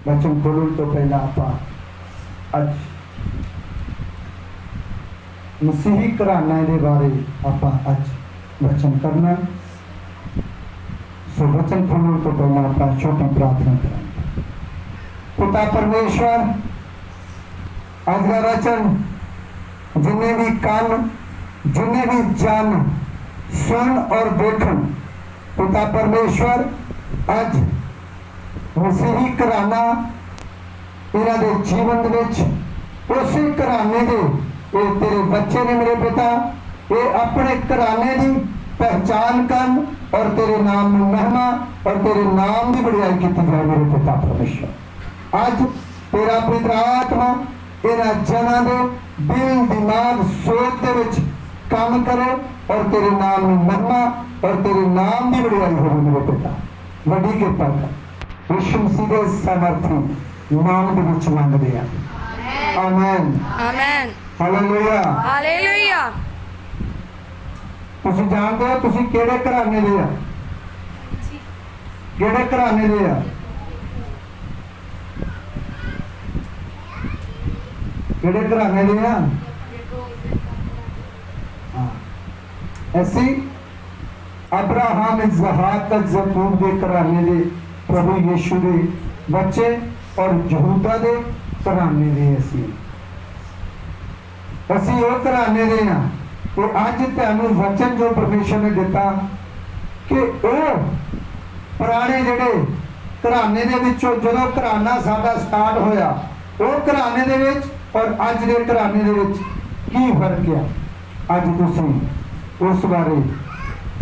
वचन खोलण तो पहला आप अज मसीही घराने के बारे आप अज वचन करना। सो वचन खोलण तो पहला आप छोटी प्रार्थना करें। पिता परमेश्वर, आज का वचन जिन्हें भी कान, जिन्हें भी जान सुन और देखन, पिता परमेश्वर अज मसीही घराना इन्हां दे जीवन विच उसी घराने दे ये तेरे बच्चे ने मेरे पिता, ये अपने घराने की पहचान कर और तेरे नाम में महिमा और तेरे नाम की बड़ाई की जाए मेरे पिता परमेश्वर। अज तेरा पवित्र आत्मा इन्हां जना दे दिल दिमाग सोच दे विच काम करे और तेरे नाम में महिमा और तेरे नाम की बड़ाई हो मेरे पिता। वड्डी कृपा कर यीशु मसीह के सामर्थी नाम दे विच मंगदे आ, आमीन आमीन हालेलुया हालेलुया। तुसीं जानदे हो तुसीं किहड़े घराने दे आ? किहड़े घराने दे आ? किहड़े घराने दे आ? ऐसी अब्राहम इसहाक याकूब के घराने दे प्रभु यीशु दे बच्चे और यहूदा दे घराने दे असी वो घराने दे हां। तो अज तुहानू वचन जो परमेश्वर ने दिता कि वो पुराने जिहड़े घराने दे विचों जदों घराना साडा स्टार्ट होया वो घराने दे विच और अज दे घराने दे विच की फर्क है, अज तुसीं उस बारे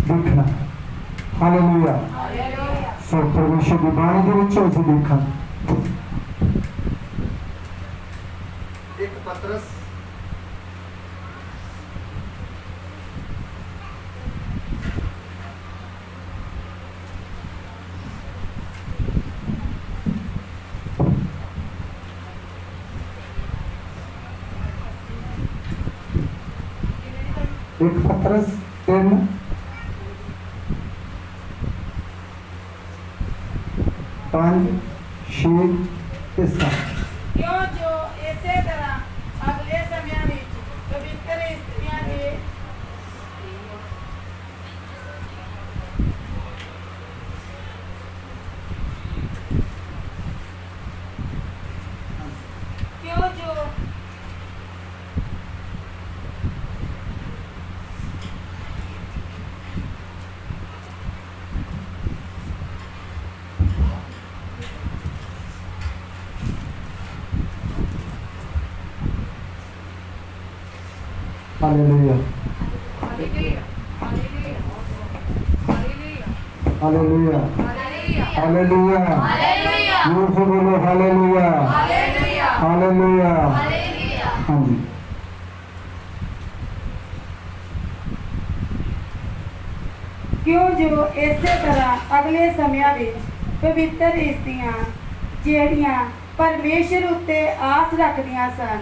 देखना। हालेलुया। सो परमेश्वर की बाणी के विच असीं देखा एक पत्रस एक पत्रस 3 5 6 ਤੇ 7। क्यों जो ऐसे तरह अगले समय में पवित्र स्त्रियां के क्यों जो हालेलुया हालेलुया हालेलुया जोर से बोलो हालेलुया हालेलुया। हाँ जी क्यों जो इसे तरह अगले समय में पवित्र स्त्रियां ਜਿਹੜੀਆਂ परमेश्वर उत्ते आस रखदियां सन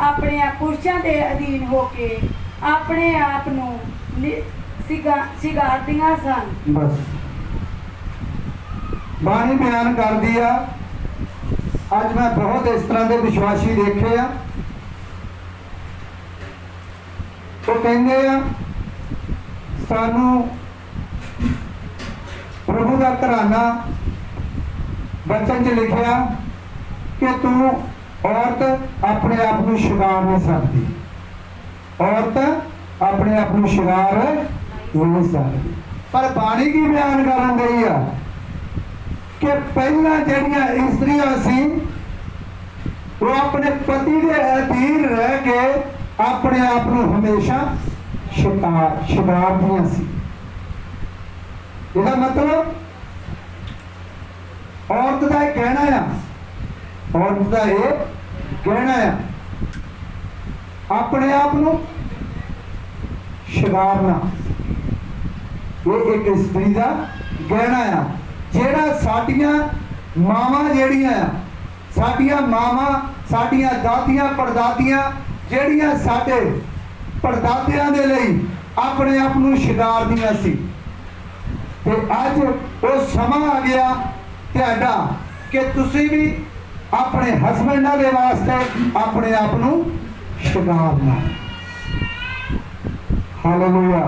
अपने पुरुषों के अधीन होके अपने आप नूं सिगारदियां सन। बस बाणी बयान कर दिया। अज मैं बहुत इस तरह के विश्वासी देखे आ, तो कहते आ सानू प्रभु का घराना बचन च लिखिया कि तू औरत अपने आप को शिंगार नहीं सकती, औरत अपने आप को शिंगार नहीं सकती। पर बाणी की बयान कर गई है कि पहला जड़ियां स्त्रियां सी वो अपने पति के अधीन रह के अपने आप को हमेशा शिंगारदियां सी। इसका मतलब औरत का एक कहना है, औरत का एक कहना है अपने आप को शिंगारना, ये एक स्त्री का कहना है। जेड़ा साडियां मावां जेड़ियां साडियां मावां साडियां दादियां पड़दादियां जेड़ियां साडे पड़दादियां दे लई अपने आप को शिंगारदियां सी, ते अज वो समा आ गया तुहाडा कि तुसी भी अपने हसबैंडा के वास्ते अपने आप नू शिंगारना। हालेलुया,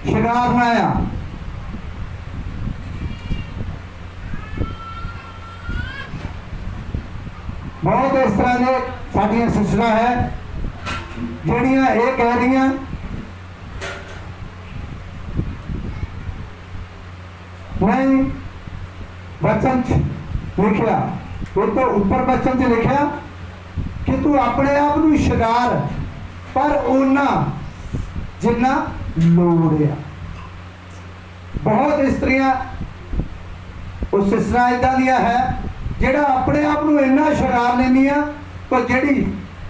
शिंगारना आ। बहुत इस तरह के साडियां सिस्टर है ਜਿਹੜੀਆਂ ਇਹ ਕਹਿ रही नहीं बचन लिखा वो तो ऊपर बचन च लिखा कि तू अपने आप नू शिंगार पर ओना जिन्ना लोड़ आ। बहुत स्त्रियां उस सिस्टरा इदा दियां है जेड़ा अपने आप नू इन्ना शिंगार लेंदियां पर जेड़ी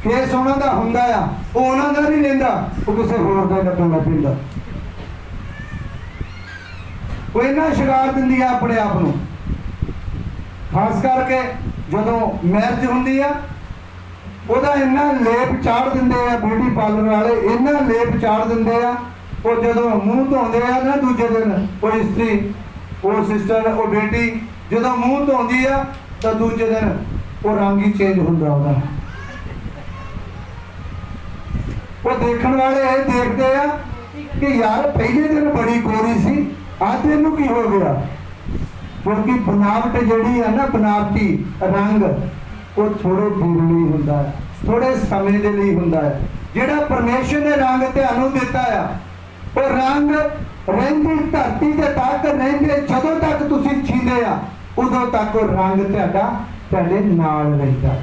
फेस उन्हां दा हुंदा आ वो उन्हां दा नहीं लेंदा, वो किसी होर दा लगन लग पैंदा। वो इन्ना शिंगार दिंदी है अपने आप नू, खास करके जदों मैरिज हुंदी आ ਉਹਦਾ ਇੰਨਾ ਲੇਪ ਚਾੜ ਦਿੰਦੇ ਆ ਬਿਊਟੀ ਪਾਰਲਰ ਵਾਲੇ, ਇੰਨਾ ਲੇਪ ਚਾੜ ਦਿੰਦੇ ਆ। ਉਹ ਜਦੋਂ ਮੂੰਹ ਧੋਂਦੇ ਆ ਨਾ ਦੂਜੇ ਦਿਨ ਉਹ ਇਸਤਰੀ ਉਹ ਸਿਸਟਰ ਉਹ ਬੇਟੀ ਜਦੋਂ ਮੂੰਹ ਧੋਂਦੀ ਆ ਤਾਂ ਦੂਜੇ ਦਿਨ ਉਹ ਰੰਗ ਹੀ ਚੇਂਜ ਹੁੰਦਾ ਉਹਦਾ। ਉਹ ਦੇਖਣ ਵਾਲੇ ਇਹ ਦੇਖਦੇ ਆ ਕਿ ਯਾਰ ਪਹਿਲੇ ਦਿਨ ਬੜੀ ਗੋਰੀ ਸੀ, ਅੱਜ ਇਹਨੂੰ ਕੀ ਹੋ ਗਿਆ? ਕਿਉਂਕਿ बनावट ਜਿਹੜੀ ਹੈ ਨਾ बनावटी रंग वो थोड़े देर ਲਈ ਹੁੰਦਾ ਹੈ, थोड़े समय ਦੇ ਲਈ ਹੁੰਦਾ ਹੈ। ਜਿਹੜਾ ਪਰਮੇਸ਼ਰ ਨੇ ਰੰਗ ਤੁਹਾਨੂੰ ਦਿੱਤਾ ਆ ਉਹ ਰੰਗ ਰਹਿੰਦੀ ਧਰਤੀ ਦੇ ਤੱਕ ਰਹਿੰਦੇ, ਜਦੋਂ ਤੱਕ ਤੁਸੀਂ ਜੀਂਦੇ ਆ ਉਦੋਂ ਤੱਕ ਉਹ ਰੰਗ ਤੁਹਾਡੇ ਨਾਲ ਰਹਿੰਦਾ।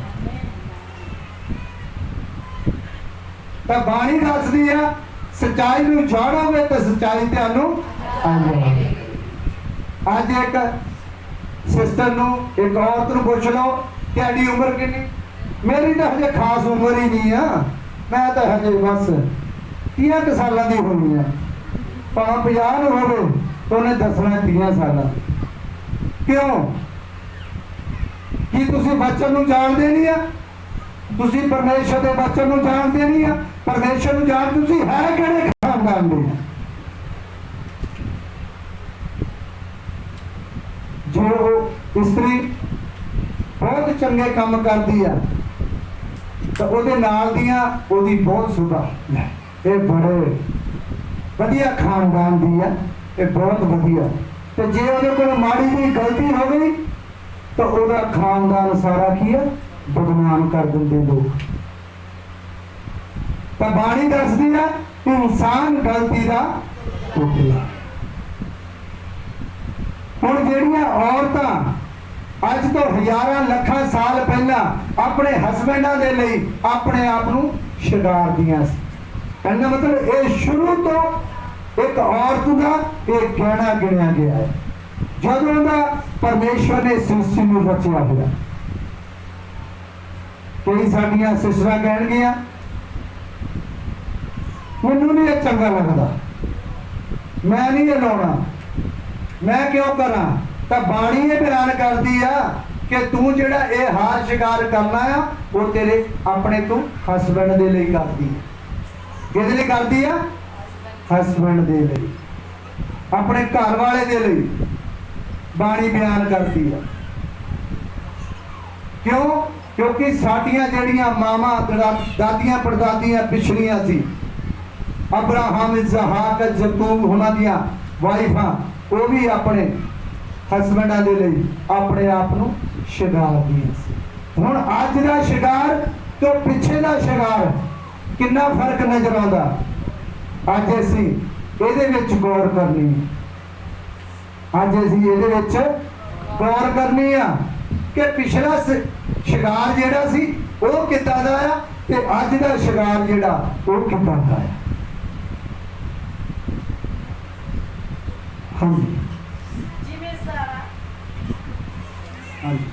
ਤਾਂ ਬਾਣੀ ਦੱਸਦੀ ਆ ਸੱਚਾਈ ਨੂੰ ਜਾਣੋਗੇ ਤਾਂ ਸੱਚਾਈ ਤੁਹਾਨੂੰ ਆ ਜਾਏਗੀ। ਅੱਜ ਇੱਕ ਸਿਸਟਰ ਨੂੰ ਇੱਕ ਔਰਤ ਨੂੰ ਪੁੱਛ ਲਓ ਤੁਹਾਡੀ ਉਮਰ ਕਿੰਨੀ? मेरी तो हजे खास उम्र ही नहीं है, मैं तो हजे बस 30 साल की होनी है। भाव 50 हो तो उन्हें दसना 30 साल। क्यों कि तुसी बच्चन नूं जानदे नहीं आ, तुसी परमेश्वर के बच्चन नूं जानदे नहीं आ। परमेश्वर नूं जान तुसी है किहड़े खानदान दे? जो स्त्री बहुत चंगे काम करती है तो ਉਹਦੇ ਨਾਲ ਦੀਆਂ ਉਹਦੀ ਬਹੁਤ ਸੁਭਾ ਇਹ ਬੜੇ ਵਧੀਆ ਖਾਨਦਾਨ ਦੀ ਹੈ, ਇਹ ਬਹੁਤ ਵਧੀਆ। ਤੇ ਜੇ ਉਹਦੇ ਕੋਲ ਮਾੜੀ ਜਿਹੀ ਗਲਤੀ ਹੋ ਗਈ ਤਾਂ ਉਹਦਾ ਖਾਨਦਾਨ ਸਾਰਾ ਕੀ ਹੈ ਬਦਨਾਮ ਕਰ ਦਿੰਦੇ ਲੋਕ। ਤਾਂ ਬਾਣੀ ਦੱਸਦੀ ਹੈ ਇਨਸਾਨ ਗਲਤੀ ਦਾ ਪੁਤਲਾ। ਹੁਣ ਜਿਹੜੀਆਂ ਔਰਤਾਂ ਅੱਜ ਤੋਂ ਹਜ਼ਾਰਾਂ ਲੱਖਾਂ ਸਾਲ ਪਹਿਲਾਂ ਆਪਣੇ ਹਸਬੈਂਡਾਂ ਦੇ ਲਈ ਆਪਣੇ ਆਪ ਨੂੰ ਸ਼ਿੰਗਾਰਦੀਆਂ ਸੀ। ਕਹਿੰਦਾ ਮਤਲਬ ਇਹ ਸ਼ੁਰੂ ਤੋਂ ਇੱਕ ਔਰਤ ਦਾ ਇਹ ਗਹਿਣਾ ਗਿਣਿਆ ਗਿਆ ਹੈ ਜਦੋਂ ਦਾ ਪਰਮੇਸ਼ਵਰ ਨੇ ਸ੍ਰਿਸ਼ਟੀ ਨੂੰ ਰਚਿਆ ਹੋਇਆ। ਕਈ ਸਾਡੀਆਂ ਸਿਸਟਰਾਂ ਕਹਿਣਗੀਆਂ ਮੈਨੂੰ ਨਹੀਂ ਇਹ ਚੰਗਾ ਲੱਗਦਾ, ਮੈਂ ਨਹੀਂ ਇਹ ਲਾਉਣਾ, मैं क्यों करा? तो बाणी ये बयान करती है कि तू जेड़ा ये हार शिकार करना है वो तेरे अपने तू हसबैंड दे लिए करती है। किस लिए करती है? हसबैंड दे लिए, अपने घर वाले दे लिए बाणी बयान करती है। क्यों? क्योंकि साडियां जेड़ियां मावां दादियां परदादियां पिछड़ियां सी, अब्राहम इसहाक जकूब उन्हां दियां वाइफां वो भी अपने हसबैंडा दे लिए अपने आप नूं शिंगारदियां सी। हुण अज दा शिंगार तो पिछे दा शिंगार कितना फर्क नजर आउंदा। अज असीं इहदे विच गौर करनी है, अज असीं इहदे विच गौर करनी आ कि पिछला शिंगार जिहड़ा सी वो किदां दा आ ते अज दा शिंगार जिहड़ा वो किदां दा है। हाँ जी, जिवें सारा हाँ जी,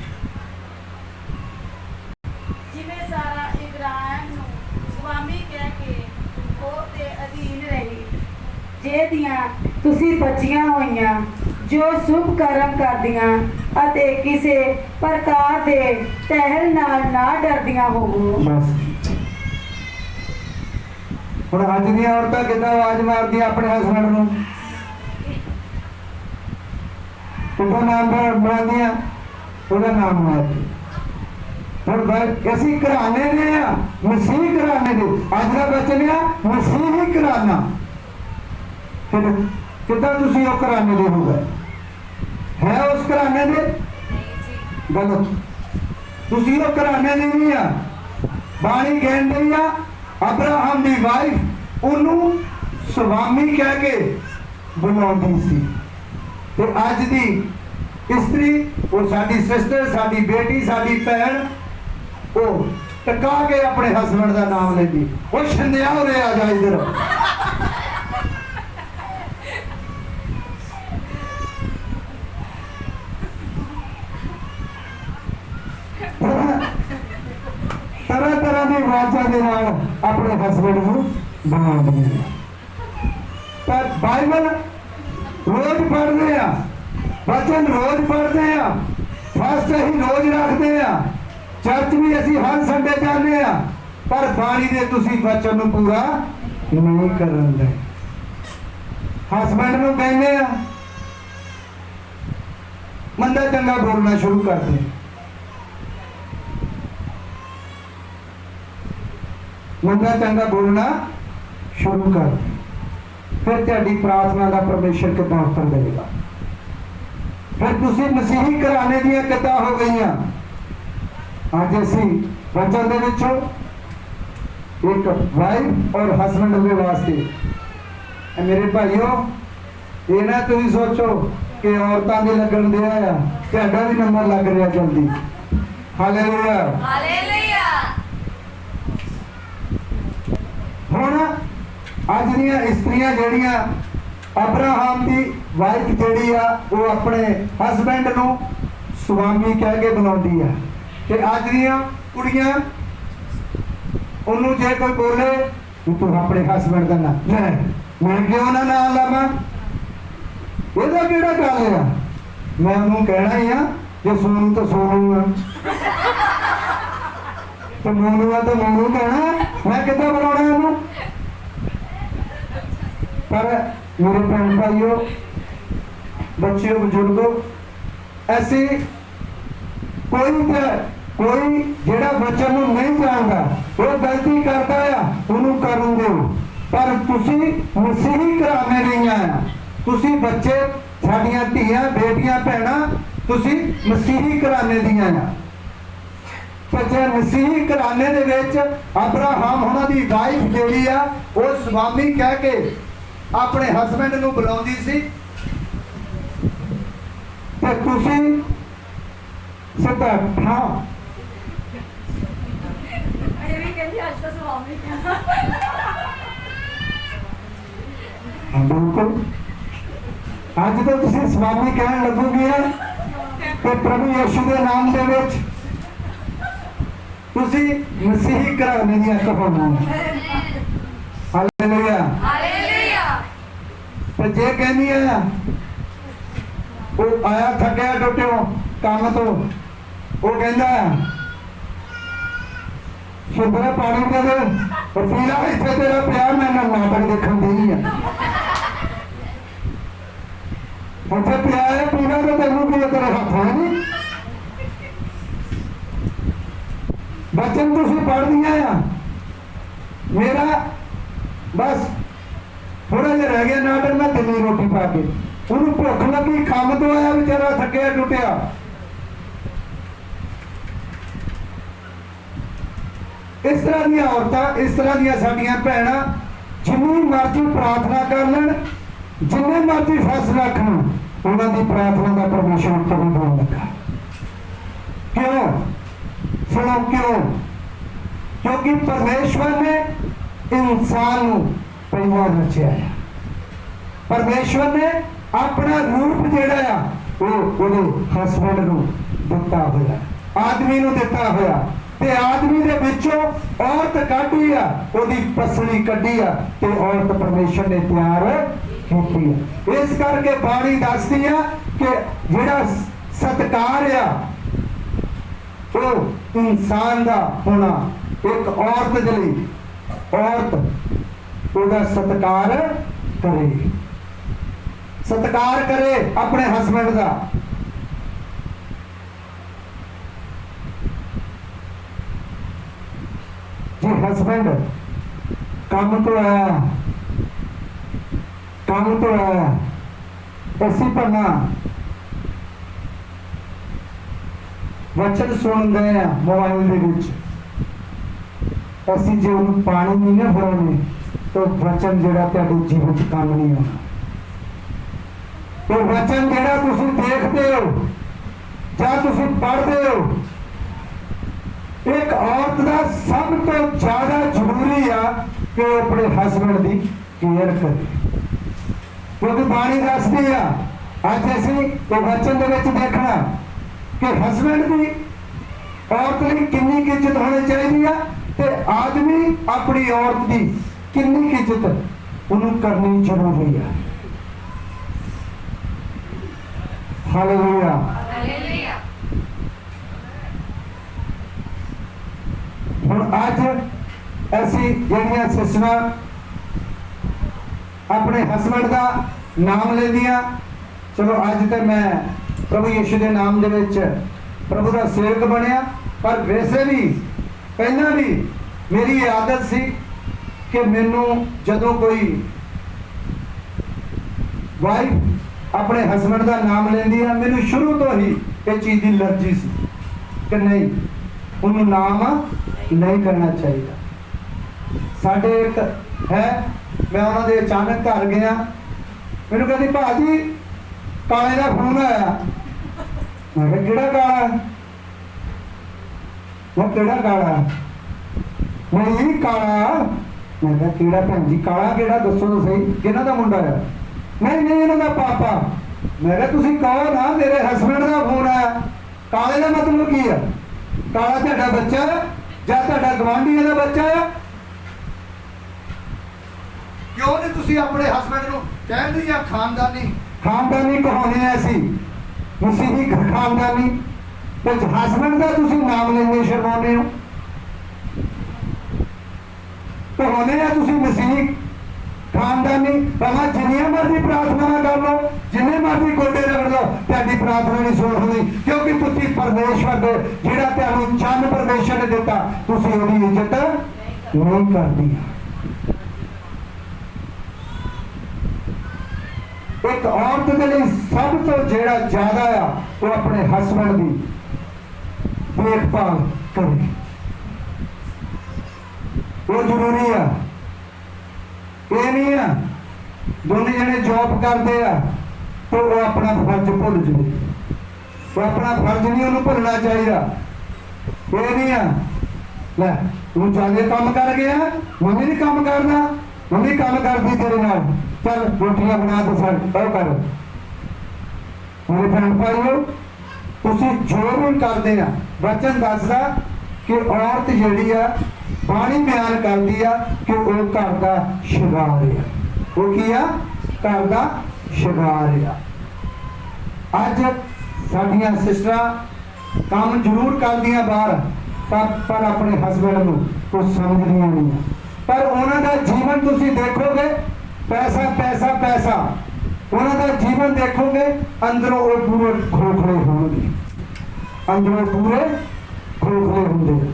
जिवें सारा इब्राहिम नूं स्वामी कह के ਉਹਦੇ ਅਧੀਨ ਰਹੀ, ਜਿਹਦੀਆਂ ਤੁਸੀਂ ਬੱਚੀਆਂ ਹੋਈਆਂ ਜੋ ਸ਼ੁਭ ਕਰਮ ਕਰਦੀਆਂ ਅਤੇ ਕਿਸੇ ਪ੍ਰਕਾਰ ਦੇ ਤਹਿਲ ਨਾਲ ਨਾ ਡਰਦੀਆਂ ਹੋਵੋ। बस ਹੁਣ ਅੱਜ ਦੀਆਂ ਔਰਤਾਂ ਕਿੱਦਾਂ ਆਵਾਜ਼ ਮਾਰਦੀਆਂ ਆਪਣੇ ਹਸਬੈਂਡ ਨੂੰ? ਕਿਹਦਾ ਨਾਮ ਬਣਾਉਂਦੀਆਂ, ਉਹਦਾ ਨਾਮ ਹੈ। ਹੁਣ ਅਸੀਂ ਘਰਾਣੇ ਦੇ ਆ, ਮਸੀਹ ਘਰਾਣੇ ਦੇ। ਅੱਜ ਦਾ ਬਚਨ ਆ ਮਸੀਹੀ ਘਰਾਣਾ। ਫਿਰ ਕਿੱਦਾਂ ਤੁਸੀਂ ਉਹ ਘਰਾਣੇ ਦੇ ਹੋ ਗਏ? ਹੈ ਉਸ ਘਰਾਣੇ ਦੇ? ਗਲਤ। ਤੁਸੀਂ ਉਹ ਘਰਾਣੇ ਦੇ ਨਹੀਂ ਆ। ਬਾਣੀ ਕਹਿੰਦੀ ਆ ਅਬਰਾਹਮ ਦੀ ਵਾਈਫ ਉਹਨੂੰ ਸੁਆਮੀ ਕਹਿ ਕੇ ਬੁਲਾਉਂਦੀ ਸੀ, ਤੇ ਅੱਜ ਦੀ ਇਸਤਰੀ ਉਹ ਸਾਡੀ ਸਿਸਟਰ, ਸਾਡੀ ਬੇਟੀ, ਸਾਡੀ ਭੈਣ, ਉਹ ਟਕਾ ਕੇ ਆਪਣੇ ਹਸਬੈਂਡ ਦਾ ਨਾਮ ਲੈਂਦੀ। ਉਹ ਛੰਦਿਆ ਉਰੇ ਆ ਜਾ ਇੱਧਰ। तरह तरह की वाचा के नाल अपने हसबैंड को बनाती है। पर बाइबल रोज पढ़ते हैं, वचन रोज पढ़ते हैं, फस्ट अं रोज रखते हैं, चर्च भी असी हर संडे जाते हैं, पर बाणी दे तुसी वचन नूं पूरा नहीं करन दे। हसबैंड नूं कहने आ मंदा चंगा बोलना शुरू कर दे। मंदा चंगा बोलना शुरू कर दे, फिर तेरी प्रार्थना का परमेश्वर कितना उत्तर देगा। फिर तुसी मसीही घराने दियां कितां हो गई। अज असी वचन दे विचों एक वाइफ और हसबैंड के वास्ते मेरे भाइयों ये ना तुम सोचो कि औरतों के लगन दिया तुहाडा भी नंबर लग रहा जल्दी। Hallelujah hallelujah. हुण अज दियां इस्त्रियां जिहड़ियां अब्राहम की वाइफ जिहड़ी आ वो अपने हसबैंड नूं स्वामी कह के बुलाउंदी आ, ते अज दियां कुड़ियां उन्होंने जे कोई बोले तू अपने हसबैंड का नाम ले, मैं क्यों ना नाम लावा, ਇਹਦਾ ਕਿਹੜਾ ਗੱਲ ਆ। मैं ਉਹਨੂੰ ਕਹਿਣਾ ਹੀ ਆ ਜੇ ਸੋनू तो सोनू आ तो मोनू आ तो मोनू कहना, मैं कितना बुलाना ਉਹਨੂੰ। पर मेरे भैन भाइयों, बच्चों, बुजुर्गों, ऐसी कोई जेड़ा बच्चन नूं नहीं जानता वो गलती करता है उन्होंने करन दो। पर तुसी मसीही घराने रहीआं आ, तुसी बच्चे साडियां धीआं बेटियां भैणां तुसी मसीही घराने दीआं आ। पर जे मसीही घराने दे विच अब्राहम उन्हां दी वाइफ जिहड़ी आ वो स्वामी कह के अपने हसबैंड नूं बुलाउंदी सी, ते तुसी सिद्धा हाँ बिल्कुल अज तो तुसी स्वामी कहन लगोगे तो प्रभु यीशु के नाम दे विच तुसी मसीही घराने दी कहोगे। Hallelujah hallelujah. तो जे कहनी है वो आया थकिया टुटियो काम तो वो कहता शुभ्रा पानी दे दे और पीला इतने तेरा प्यार मैं नाटक देखने दी है उसे प्यार है पीना तो तेन भी तेरे हाथ है नहीं। बचन तुम पढ़ दिया मेरा बस थोड़ा जहा रह गया नाटक मैं दिल्ली रोटी पा के उन्होंने भुख लगी काम तो आया बेचारा थकिया टुटिया इस तरह दी औरतां इस तरह दी साडियां भैणां जिन्नी मर्जी प्रार्थना कर लेन जिन्ने मर्जी फैसला रखन उन्हां दी प्रार्थना का परमेश्वर कबूल होने लगा। क्यों सुनो क्यों? क्योंकि परमेश्वर ने इंसान को पहला रचा है। परमेश्वर ने अपना रूप जिहड़ा आ वो हसबैंड नूं दिता होया, आदमी नूं दिता होया, ते आदमी दे विचों औरत काढ़ी आ ओदी पसली कड्डी आ ते औरत परमेश्वर ने तैयार कीती है। इस करके बाणी दसदी आ कि जिहड़ा सत्कार आ वो इंसान दा होना एक औरत दे लई औरत ओदा सत्कार करे अपने हसबैंड का। जे हस्बैंड काम तो आया ऐसी पढ़ना वचन सुन गए हैं मोबाइल दे विच ਅਸੀਂ ਜੇ ਉਹਨੂੰ ਪਾਣੀ ਨਹੀਂ ਨਾ ਫੜਾਉਣੇ तो वचन ਜਿਹੜਾ ਤੁਹਾਡੇ ਜੀਵਨ 'ਚ ਕੰਮ ਨਹੀਂ ਆਉਣਾ तो वचन ਜਿਹੜਾ ਤੁਸੀਂ ਦੇਖਦੇ ਹੋ ਜਾਂ ਤੁਸੀਂ ਪੜ੍ਹਦੇ ਹੋ एक औरत ਦਾ ਸਭ ਤੋਂ ਜ਼ਿਆਦਾ ਜ਼ਰੂਰੀ ਆ ਕਿ ਉਹ ਆਪਣੇ ਹਸਬੈਂਡ ਦੀ ਕੇਅਰ ਕਰੇ ਕਿਉਂਕਿ ਬਾਣੀ ਦੱਸਦੀ ਆ ਅੱਜ ਅਸੀਂ ਉਹ ਵਚਨ ਦੇ ਵਿੱਚ ਦੇਖਣਾ ਕਿ ਹਸਬੈਂਡ ਦੀ ਔਰਤ ਲਈ ਕਿੰਨੀ ਕੁ ਇੱਜ਼ਤ ਹੋਣੀ ਚਾਹੀਦੀ ਆ ਤੇ ਆਦਮੀ ਆਪਣੀ ਔਰਤ ਦੀ ਕਿੰਨੀ ਕੁ ਇੱਜ਼ਤ ਉਹਨੂੰ ਕਰਨੀ ਜ਼ਰੂਰੀ ਆ ਹਾਲੇਲੂਇਆ Hallelujah. ਹੁਣ ਅੱਜ ਅਸੀਂ ਜਿਹੜੀਆਂ ਸਿਸਟਰਾਂ ਆਪਣੇ ਹਸਬੈਂਡ ਦਾ ਨਾਮ ਲੈਂਦੀਆਂ ਚਲੋ ਅੱਜ ਤੇ ਮੈਂ ਪ੍ਰਭੂ ਯਿਸੂ ਦੇ ਨਾਮ ਦੇ ਵਿੱਚ ਪ੍ਰਭੂ ਦਾ ਸੇਵਕ ਬਣਿਆ ਪਰ ਵੈਸੇ ਵੀ ਪਹਿਲਾਂ ਵੀ ਮੇਰੀ ਇਹ ਆਦਤ ਸੀ ਕਿ ਮੈਨੂੰ ਜਦੋਂ ਕੋਈ ਵਾਈਫ ਆਪਣੇ ਹਸਬੈਂਡ ਦਾ ਨਾਮ ਲੈਂਦੀ ਆ ਮੈਨੂੰ ਸ਼ੁਰੂ ਤੋਂ ਹੀ ਇਹ ਚੀਜ਼ ਦੀ ਅਲਰਜੀ ਸੀ ਕਿ ਨਹੀਂ ਉਹਨੂੰ ਨਾਮ ਨਹੀਂ ਕਰਨਾ ਚਾਹੀਦਾ ਸਾਡੇ ਇੱਕ ਹੈ ਮੈਂ ਉਹਨਾਂ ਦੇ ਅਚਾਨਕ ਘਰ ਗਿਆ ਮੈਨੂੰ ਕਹਿੰਦੀ ਭਾਜੀ ਕਾਲੇ ਦਾ ਫੋਨ ਆਇਆ ਮੈਂ ਕਿਹਾ ਕਿਹੜਾ ਕਾਲਾ ਉਹ ਕਿਹੜਾ ਕਾਲਾ ਨਹੀਂ ਕਾਲਾ ਮੈਂ ਕਿਹਾ ਕਿਹੜਾ ਭੈਣ ਜੀ ਕਾਲਾ ਕਿਹੜਾ ਦੱਸੋ ਤਾਂ ਸਹੀ ਕਿਹਨਾਂ ਦਾ ਮੁੰਡਾ ਆ ਨਹੀਂ ਇਹਨਾਂ ਦਾ ਪਾਪਾ ਮੈਂ ਕਿਹਾ ਤੁਸੀਂ ਕਹੋ ਨਾ ਮੇਰੇ ਹਸਬੈਂਡ ਦਾ ਫੋਨ ਆਇਆ ਕਾਲੇ ਦਾ ਮਤਲਬ ਕੀ ਆ ਕਾਲਾ ਤੁਹਾਡਾ ਬੱਚਾ ਜਾਂ ਤੁਹਾਡਾ ਗਵਾਂਢੀ ਦਾ ਬੱਚਾ ਆ ਕਿਉਂ ਨਹੀਂ ਤੁਸੀਂ ਆਪਣੇ ਹਸਬੈਂਡ ਨੂੰ ਕਹਿੰਦੇ ਆ ਖਾਨਦਾਨੀ ਕਹਾਉਂਦੇ ਆ ਅਸੀਂ ਮਸੀਹੀ ਖਾਨਦਾਨੀ ਤੇ ਹਸਬੈਂਡ ਦਾ ਤੁਸੀਂ ਨਾਮ ਲੈਂਦੇ ਸ਼ਰਮਾਉਂਦੇ ਹੋ ਕਹਾਉਂਦੇ ਆ ਤੁਸੀਂ ਮਸੀਹੀ ਖਾਨਦਾਨੀ ਭਾਵੇਂ ਜਿੰਨੀਆਂ ਮਰਜ਼ੀ ਪ੍ਰਾਰਥਨਾਵਾਂ ਕਰ ਲਓ ਜਿੰਨੇ ਮਰਜ਼ੀ ਗੋਡੇ ਰਗੜ ਲਓ ਤੁਹਾਡੀ ਪ੍ਰਾਰਥਨਾ ਨਹੀਂ ਸੁਣ ਹੁੰਦੀ ਕਿਉਂਕਿ ਤੁਸੀਂ ਪਰਮੇਸ਼ਵਰ ਦੇ ਜਿਹੜਾ ਤੁਹਾਨੂੰ ਚੰਨ ਪਰਮੇਸ਼ਵਰ ਨੇ ਦਿੱਤਾ ਤੁਸੀਂ ਉਹਦੀ ਇੱਜ਼ਤ ਨਹੀਂ ਕਰਦੀ ਇੱਕ ਔਰਤ ਦੇ ਲਈ ਸਭ ਤੋਂ ਜਿਹੜਾ ਜ਼ਿਆਦਾ ਆ ਉਹ ਆਪਣੇ ਹਸਬੈਂਡ ਦੀ ਦੇਖਭਾਲ ਕਰੇ ਉਹ ਜ਼ਰੂਰੀ ਆ ਇਹ ਨਹੀਂ ਆ ਦੋਨੇ ਜਣੇ ਜੌਬ ਕਰਦੇ ਆ ਤਾਂ ਉਹ ਆਪਣਾ ਫਰਜ਼ ਭੁੱਲ ਜਵੇ ਉਹ ਆਪਣਾ ਫਰਜ਼ ਨਹੀਂ ਉਹਨੂੰ ਭੁੱਲਣਾ ਚਾਹੀਦਾ ਇਹ ਨਹੀਂ ਆ ਲੈ ਤੂੰ ਜਾਣੇ ਕੰਮ ਕਰ ਗਿਆ ਮੰਮੀ ਨਹੀਂ ਕੰਮ ਕਰਨਾ ਮੰਮੀ ਕੰਮ ਕਰਦੀ ਤੇਰੇ ਨਾਲ ਚੱਲ ਰੋਟੀਆਂ ਬਣਾ ਦੇ ਸਰ ਉਹ ਕਰ ਮੇਰੇ ਭੈਣ ਭਾਈਓ ਤੁਸੀਂ ਜੋ ਵੀ ਕਰਦੇ ਆ ਵਚਨ ਦੱਸਦਾ ਕਿ ਔਰਤ ਜਿਹੜੀ ਆ ਬਾਣੀ ਬਿਆਨ ਕਰਦੀ ਆ ਕਿ ਉਹ ਘਰ ਦਾ ਸ਼ਿੰਗਾਰ ਆ ਉਹ ਕੀ ਆ ਘਰ ਦਾ ਸ਼ਿੰਗਾਰ ਆ ਅੱਜ ਸਾਡੀਆਂ ਸਿਸਟਰਾਂ ਕੰਮ ਜ਼ਰੂਰ ਕਰਦੀਆਂ ਬਾਹਰ ਪਰ ਆਪਣੇ ਹਸਬੈਂਡ ਨੂੰ ਉਹ ਸਮਝਦੀਆਂ ਨਹੀਂ ਪਰ ਉਹਨਾਂ ਦਾ ਜੀਵਨ ਤੁਸੀਂ ਦੇਖੋਗੇ ਪੈਸਾ ਪੈਸਾ ਪੈਸਾ ਉਹਨਾਂ ਦਾ ਜੀਵਨ ਦੇਖੋਗੇ ਅੰਦਰੋਂ ਉਹ ਪੂਰੇ ਖੋਖਲੇ ਹੋਣਗੇ ਅੰਦਰੋਂ ਪੂਰੇ ਖੋਖਲੇ ਹੁੰਦੇ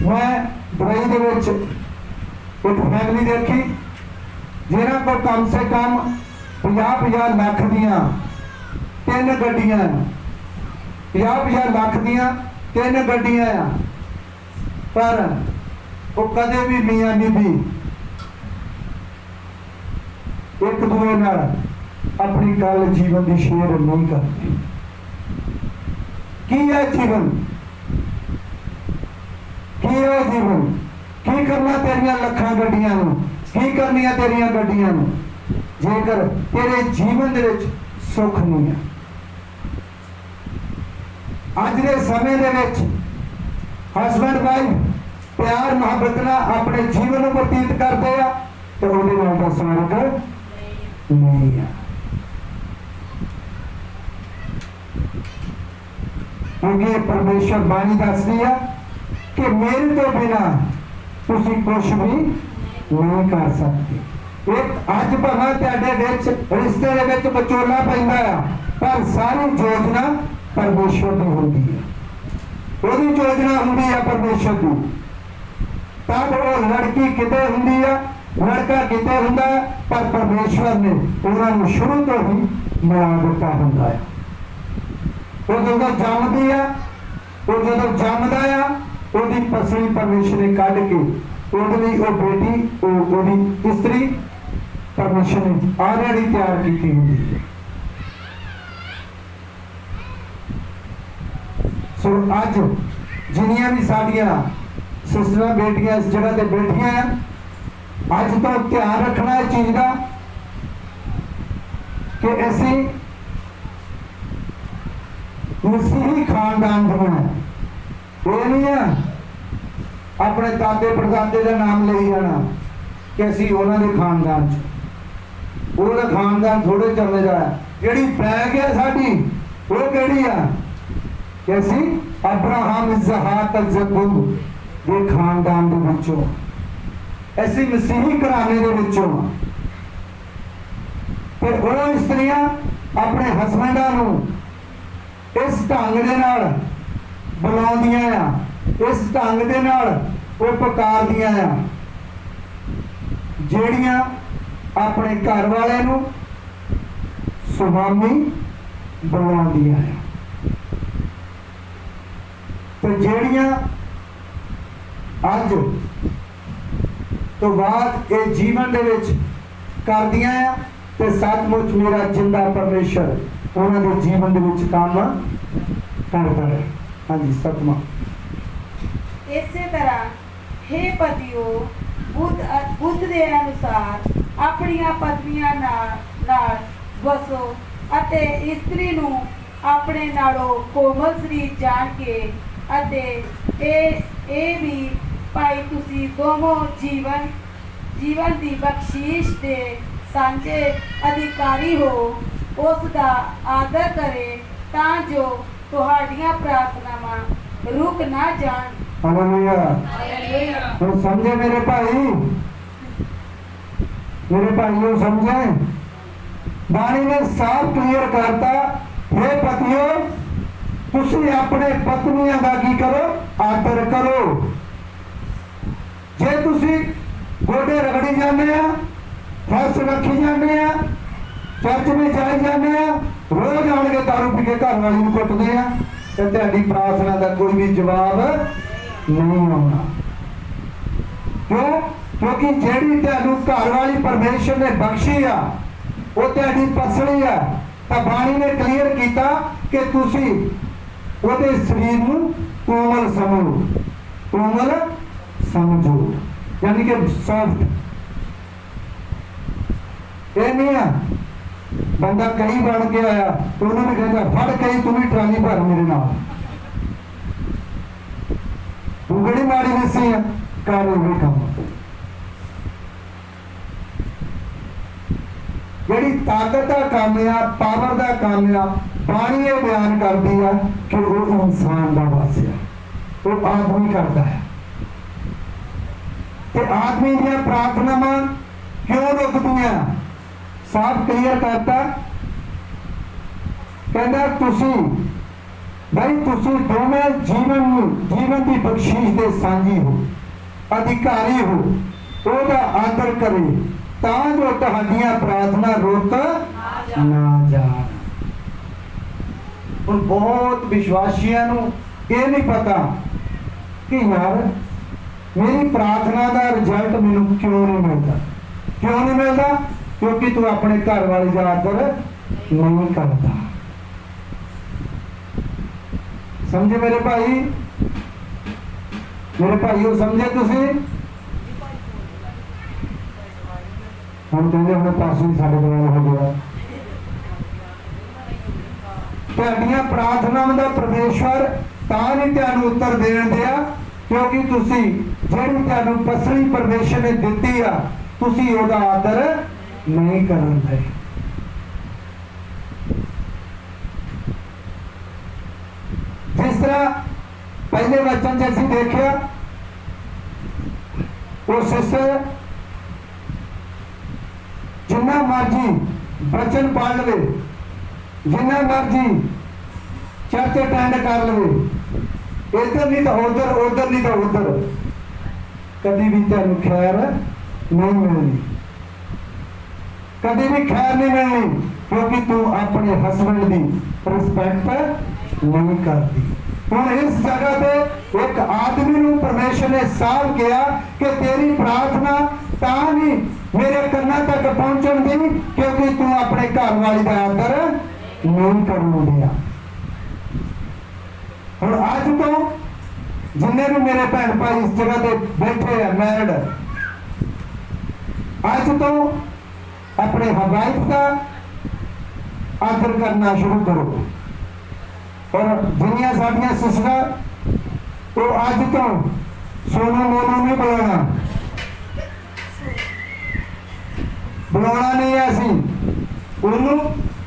ਮੈਂ ਦੁਬਈ ਦੇ ਵਿੱਚ ਇੱਕ ਫੈਮਿਲੀ ਦੇਖੀ ਜਿਹਨਾਂ ਕੋਲ ਕਮ ਸੇ ਕਮ 50 ਲੱਖ ਦੀਆਂ 3 ਗੱਡੀਆਂ 50 ਲੱਖ ਦੀਆਂ 3 ਗੱਡੀਆਂ ਆ ਪਰ ਉਹ ਕਦੇ ਵੀ ਮੀਆਂ ਬੀਬੀ ਇੱਕ ਦੂਜੇ ਨਾਲ ਆਪਣੀ ਗੱਲ ਜੀਵਨ ਦੀ ਸ਼ੇਅਰ ਨਹੀਂ ਕਰਦੇ ਕੀ ਹੈ ਜੀਵਨ ਕੀ ਹੈ ਜੀਵਨ ਕੀ ਕਰਨਾ ਤੇਰੀਆਂ ਲੱਖਾਂ ਗੱਡੀਆਂ ਨੂੰ ਕੀ ਕਰਨੀਆਂ ਤੇਰੀਆਂ ਗੱਡੀਆਂ ਨੂੰ ਜੇਕਰ ਤੇਰੇ ਜੀਵਨ ਦੇ ਵਿੱਚ ਸੁੱਖ ਨਹੀਂ ਹੈ ਅੱਜ ਦੇ ਸਮੇਂ ਦੇ ਵਿੱਚ ਹਸਬੈਂਡ ਵਾਈਫ ਪਿਆਰ ਮੁਹੱਬਤ ਨਾਲ ਆਪਣੇ ਜੀਵਨ ਨੂੰ ਬਤੀਤ ਕਰਦੇ ਆ ਤੇ ਉਹਦੇ ਨਾਲ ਦਾ ਸਵਰਗ ਨਹੀਂ ਆ ਕਿਉਂਕਿ ਪਰਮੇਸ਼ਰ ਬਾਣੀ ਦੱਸਦੀ ਆ ਕਿ ਮੇਰੇ ਤੋਂ ਬਿਨਾ ਤੁਸੀਂ ਕੁਝ ਵੀ ਨਹੀਂ ਕਰ ਸਕਦੇ ਇੱਕ ਅੱਜ ਭਾਵੇਂ ਤੁਹਾਡੇ ਵਿੱਚ ਰਿਸ਼ਤੇ ਦੇ ਵਿੱਚ ਵਿਚੋਲਾ ਪੈਂਦਾ ਆ ਪਰ ਸਾਰੀ ਯੋਜਨਾ ਪਰਮੇਸ਼ਰ ਦੀ ਹੁੰਦੀ ਹੈ ਉਹਦੀ ਯੋਜਨਾ ਹੁੰਦੀ ਹੈ ਪਰਮੇਸ਼ਰ ਦੀ तब वो लड़की किते हुंदी है, लड़का किते हुंदा है, पर परमेश्वर ने उन्होंने शुरू तो ही मिला दिता हुंदा है। वो जो जमदी है, वो जो जमदा है, ਉਹਦੀ ਪਸਲੀ परमेश्वर ने ਕੱਢ के ਉਹਦੇ ਲਈ ਉਹ बेटी ਉਹਦੀ ਇਸਤਰੀ परमेश्वर ने ऑलरेडी तैयार की हुंदी है। सो अज जिन्नियां भी साडियां सिस्टर बेटियां इस जगह ते बैठियां हैं, अज तो ध्यान रखना इस चीज का कि असी मसीही खानदान दियां ये नहीं है अपने दादे परदादे का नाम ले जाना कि असी उन्होंने खानदान उन्होंने खानदान थोड़े चलने जा जी बैग है साड़ी वो केड़ी है कि असी अब्राहम इसहाक याकूब के खानदान दे विचों असी मसीही घराने दे विचों ते वो इस्त्रियां अपने हसबैंडां नूं इस ढंग दे नाल बुलाउंदियां आ, इस ढंग दे नाल वो पुकारदियां आ ਜਿਹੜੀਆਂ ਆਪਣੇ ਘਰ ਵਾਲੇ ਨੂੰ ਸੁਆਮੀ ਬੁਲਾਉਂਦੀਆਂ ਆ ਤੇ ਜਿਹੜੀਆਂ ਅੱਜ ਤੋਂ ਬਾਅਦ ਇਹ ਜੀਵਨ ਦੇ ਵਿੱਚ ਕਰਦੀਆਂ ਆ ਤੇ ਸੱਚਮੁੱਚ ਮੇਰਾ ਜਿੰਦਾ ਪਰਮੇਸ਼ਰ ਉਹਨਾਂ ਦੇ ਜੀਵਨ ਦੇ ਵਿੱਚ ਕੰਮ ਕਰਦਾ ਹੈ। ਹਾਂਜੀ ਸਤਮਾ ਇਸੇ ਤਰ੍ਹਾਂ हे पतियो बुद्ध ਦੇ ਅਨੁਸਾਰ ਆਪਣੀਆਂ ਪਤਨੀਆਂ ਨਾਲ ਵਸੋ ਅਤੇ ਇਸਤਰੀ ਨੂੰ ਆਪਣੇ ਨਾਲੋਂ ਕੋਮਲ ਸਰੀਰ ਜਾਣ ਕੇ ਅਤੇ ਇਹ ਵੀ ਭਾਈ ਤੁਸੀਂ ਦੋਨੋਂ ਜੀਵਨ ਦੀ ਬਖਸ਼ੀਸ਼ ਦੇ ਸਾਂਝੇ ਅਧਿਕਾਰੀ ਹੋ ਉਸ ਦਾ ਆਦਰ ਕਰੇ ਤਾਂ ਜੋ ਤੁਹਾਡੀਆਂ ਪ੍ਰਾਰਥਨਾਵਾਂ रुक ना जान। हालेलुया। तो समझे मेरे भाइयों समझे बाणी ने साफ क्लियर करता हे पतियों तुसी अपने पत्नियां दा की करो आदर करो। जे तुसी गोडे रगड़ी जाने आ फर्श रखी जाने आ चर्च में जाए जाने आ रोज आने के दारू पी के घर वाली कुटते आ तेरी प्रार्थना का कोई भी जवाब नहीं आना। क्यों? क्योंकि जेड़ी तेनू घर वाली परमेश्वर ने बख्शी आ वो तेरी पसली है तो बाणी ने क्लियर किया कि तुसी ओदे शरीर नू कोमल समझो यानी कि सॉफ्ट। ये नहीं है बंदा कहीं बन के आया तो उन्होंने कहता फड़ कहीं तू भी ट्राली भर मेरे नाल तू बड़ी माड़ी नहीं है कर भी काम जी ताकत का काम आ पावर का काम आ बाणी ये बयान करती है कि वो इंसान का वास है वो आदमी करता है कि आदमी दी प्रार्थनावां क्यों रुकदियां साफ क्लियर करता कहता तुसी भाई तुसी दोवें जीवन की बख्शीश दे सांझी हो अधिकारी हो ओदा आदर करे तां जो तुहाडियां प्रार्थना रुक ना जाण। हुण बहुत विश्वासियां नूं ये नहीं पता कि यार मेरी प्रार्थना का रिजल्ट मैनूं क्यों नहीं मिलता क्योंकि तू अपने घर वाले का आदर नहीं करता। समझे मेरे भाइयों समझे तुसी हम कहते अपने पास ही साढ़े द्वारा हो गया तुहाडियां प्रार्थनावां दा परमेश्वर तां नहीं तुहानूं उत्तर देण दिया क्योंकि तुसी जिहड़ी तुहानूं पसली परमेश्वर ने दित्ती आ तुसी ओहदा आदर नहीं करन दे। जिस तरह पहले वचन जैसी देखा वो सिस्टर जिन्ना मर्जी वचन पढ़ ले जिन्ना मर्जी चर्च अटेंड कर ले इधर नहीं तो उधर उधर नहीं तो उधर कभी भी तेन खैर नहीं मिलनी, कभी भी खैर नहीं मिलनी, क्योंकि तू अपने हस्बैंड की रिस्पेक्ट नहीं करती। हुण इस जगह पे एक आदमी नूं परमेश्वर ने साफ किया कि तेरी प्रार्थना तां नहीं मेरे कन्ना तक पहुंचण दी, क्योंकि तू अपने घर वाली का आदर नहीं करन दिया। हुण अज तो जिन्ने भी मेरे भैन भाई इस जगह पे बैठे हैं मैरिड, अज तो अपने वाइफ का आदर करना शुरू करो। और जिन्नियां साडियां सिस्टर तो अज तो सोनू मोनू नहीं बुलाना, बुलाना नहीं है। असी उन्होंने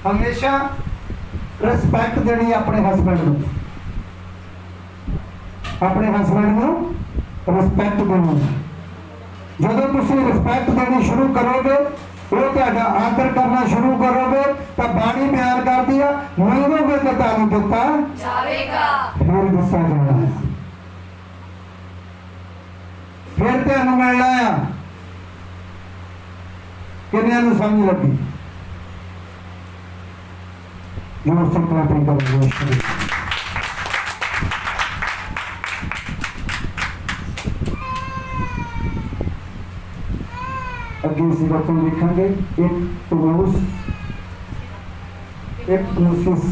हमेशा रिस्पेक्ट देनी अपने हस्बैंड को, अपने हस्बैंड को रिस्पेक्ट देनी। जो तुम रिस्पेक्ट देनी शुरू करोगे, वो तुहाडा आदर करना शुरू करोगे, तो बाणी बयान कर दिया मंगोगे तो तुहानू दिता जावेगा, फिर दिता जाना है, फिर तुहानू मिलना है। किन्नियां नू समझ लगी? जोर से क्लैपिंग करो। अगे इसी बात को लिखेंगे, एक तुलूस, एक तुलसीस,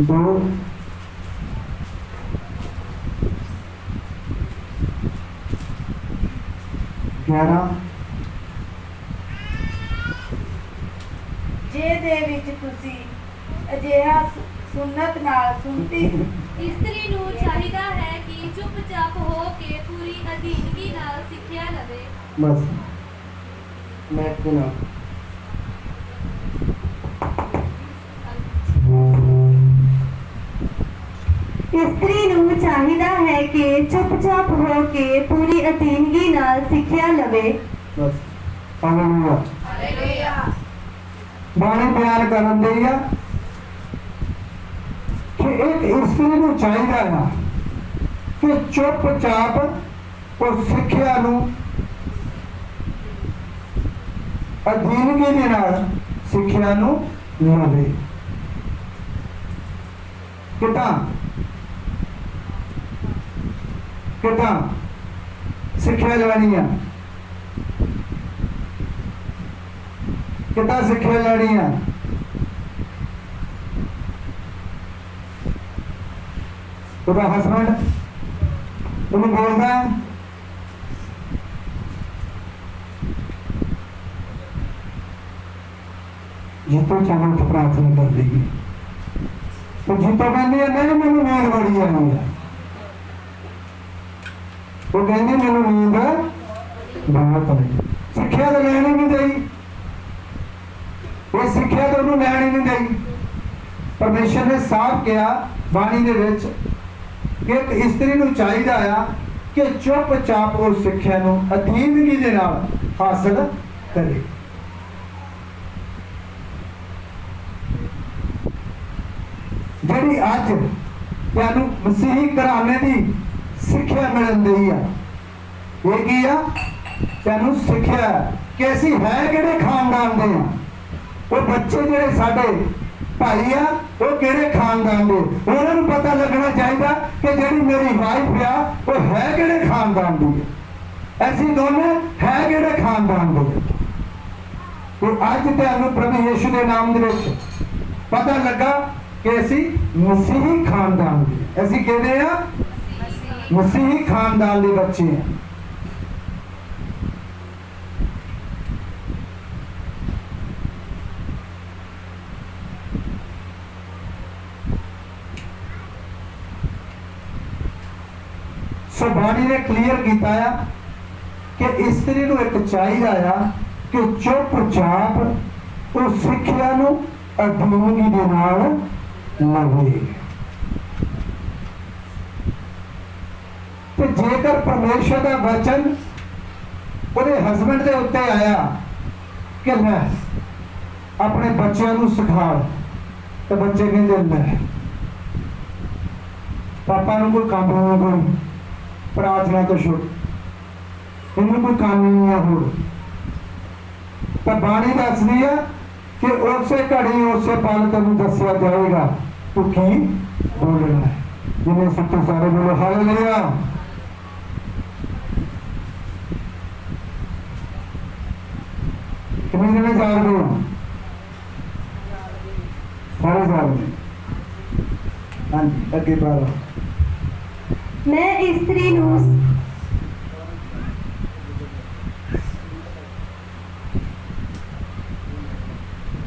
दो ग्यारह। ਜੇ ਦੇ ਵਿੱਚ ਤੁਸੀਂ ਅਜਿਹਾ ਸੁਨਤ ਨਾਲ ਸੁਣਤੀ ਇਸਤਰੀ ਨੂੰ ਚਾਹੀਦਾ ਹੈ ਕਿ ਚੁੱਪਚਾਪ ਹੋ ਕੇ ਪੂਰੀ ਅਧੀਨਗੀ ਨਾਲ ਸਿੱਖਿਆ ਲਵੇ। बस मैं सुना ਇਸਤਰੀ ਨੂੰ ਚਾਹੀਦਾ ਹੈ ਕਿ ਚੁੱਪਚਾਪ ਹੋ ਕੇ ਪੂਰੀ ਅਧੀਨਗੀ ਨਾਲ ਸਿੱਖਿਆ ਲਵੇ। बस हालेलुया। हालेलुया। बाणी बयान करन दी है कि एक इस्त्री नूं चाहिदा है कि चुपचाप और सिੱਖਿਆ ਨੂੰ ਅਧੀਨਗੀ ਦੇ ਨਾਲ ਸਿੱਖਿਆ ਨੂੰ ਲਵੇ। ਕਿਦਾਂ ਕਿਦਾਂ ਸਿੱਖਿਆ ਲੈਣੀ ਆ, ਕਿਦਾਂ ਸਿੱਖਿਆ ਲੈਣੀ ਆ? ਉਹਦਾ ਹਸਬੈਂਡ ਉਹਨੂੰ ਬੋਲਦਾ ਹੈ, जीतो चाहो तो प्रार्थना कर देगी, तो जीतो कहती है नहीं मैंने नींद बड़ी आई है, वो कहती मैंने नींद बहुत आई। सिक्ख्या तो लैनी नहीं दई, ये सिक्ख्या तो उन्होंने लैनी नहीं दई। परमेश्वर ने साफ किया बाणी दे विच कि एक इस्त्री नूं चाहीदा आ कि चुपचाप उस सिक्ख्या नूं अधीनगी दे नाल हासिल करे। ਜਿਹੜੀ ਅੱਜ ਤੁਹਾਨੂੰ ਮਸੀਹੀ ਘਰਾਣੇ ਦੀ ਸਿੱਖਿਆ ਮਿਲਣ ਦੀ ਆ, ਇਹ ਕੀ ਆ? ਤੁਹਾਨੂੰ ਸਿੱਖਿਆ ਕਿ ਅਸੀਂ ਹੈ ਕਿਹੜੇ ਖਾਨਦਾਨ ਦੇ ਆ। ਉਹ ਬੱਚੇ ਜਿਹੜੇ ਸਾਡੇ ਭਾਈ ਆ ਉਹ ਕਿਹੜੇ ਖਾਨਦਾਨ ਦੇ, ਉਹਨਾਂ ਨੂੰ ਪਤਾ ਲੱਗਣਾ ਚਾਹੀਦਾ ਕਿ ਜਿਹੜੀ ਮੇਰੀ ਵਾਈਫ ਆ ਉਹ ਹੈ ਕਿਹੜੇ ਖਾਨਦਾਨ ਦੀ ਹੈ, ਅਸੀਂ ਦੋਨੇ ਹੈ ਕਿਹੜੇ ਖਾਨਦਾਨ ਦੇ। ਤੇ ਅੱਜ ਤੁਹਾਨੂੰ ਪ੍ਰਭੂ ਯਿਸੂ ਦੇ ਨਾਮ ਦੇ ਵਿੱਚ ਪਤਾ ਲੱਗਾ कि असी मसीही खानदान दे, असी कहते हैं मसीही खानदान के बच्चे हैं। सो बाणी ने क्लीयर किया कि इस्त्री नूं एक चाहिदा आ कि चुपचाप उस सिक्ख्या नूं अधीनगी दे नाल लवे। तो जेकर परमेश्वर का वचन उहदे हस्बैंड के उत्ते आया कि मैं अपने बच्चों को सिखा, तो बच्चे कहते ले पापा ਨੂੰ कोई काम नहीं, कोई प्रार्थना तो छुट, इन्हें कोई काम नहीं है होर। तो बाणी दसदी है कि उसे घड़ी उसे पल तेन दसिया जाएगा तू की बोलना है। जिन्हें सुते सारे बोलो हालेलुया। कितने जने जाग रहे हो? सारे जाग रहे। हाँ जी, अगे बढ़ो। मैं स्त्री नूं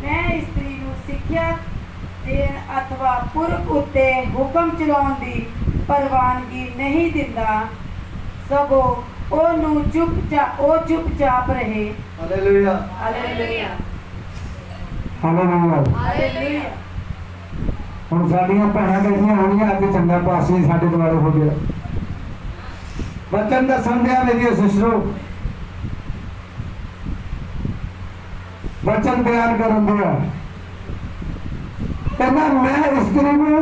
ਮੈਂ ਇਸਤਰੀ ਨੂੰ ਸਿੱਖਿਆ ਦੇਣ ਅਥਵਾ ਪੁਰਖ ਉੱਤੇ ਹੁਕਮ ਚਲਾਉਣ ਦੀ ਪ੍ਰਵਾਨਗੀ ਨਹੀਂ ਦਿੰਦਾ, ਸਗੋਂ ਉਹ ਚੁੱਪਚਾਪ ਰਹੇ। Hallelujah hallelujah hallelujah. ਹਾਲੇਲੂਇਆ। ਹੁਣ ਸਾਡੀਆਂ ਭੈਣਾਂ ਕਹਿੰਦੀਆਂ ਹੋਣੀਆਂ ਅੱਜ ਚੰਗਾ ਪਾਸੇ ਸਾਡੇ ਦੁਆਰੇ ਹੋ ਗਿਆ। ਵਚਨ ਦਾ ਸੰਧਿਆ ਮੇਰੀ ਸਿਸਟਰੋ, वचन बयान कर दिया। कहना मैं स्त्री को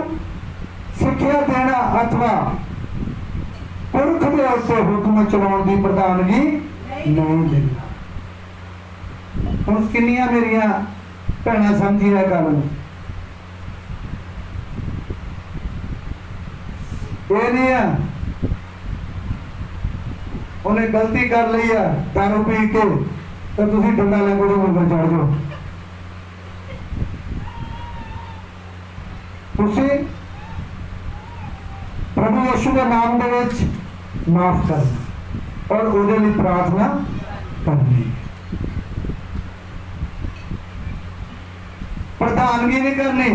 सिक्ख्या देना अथवा पुरख के उत्ते हुक्म चलाने की प्रधानगी नहीं देना। हुण किन्नियां मेरिया भैणां समझी है गल नूं। ये नहीं है उन्हें गलती कर ली है दारू पी के तो तुसी डंडा ले के ऊपर चढ़ जाओ। तुसी प्रभु यीशु के नाम दे विच माफ करना और उहदे लई प्रार्थना करनी। प्रधानगी नहीं करनी,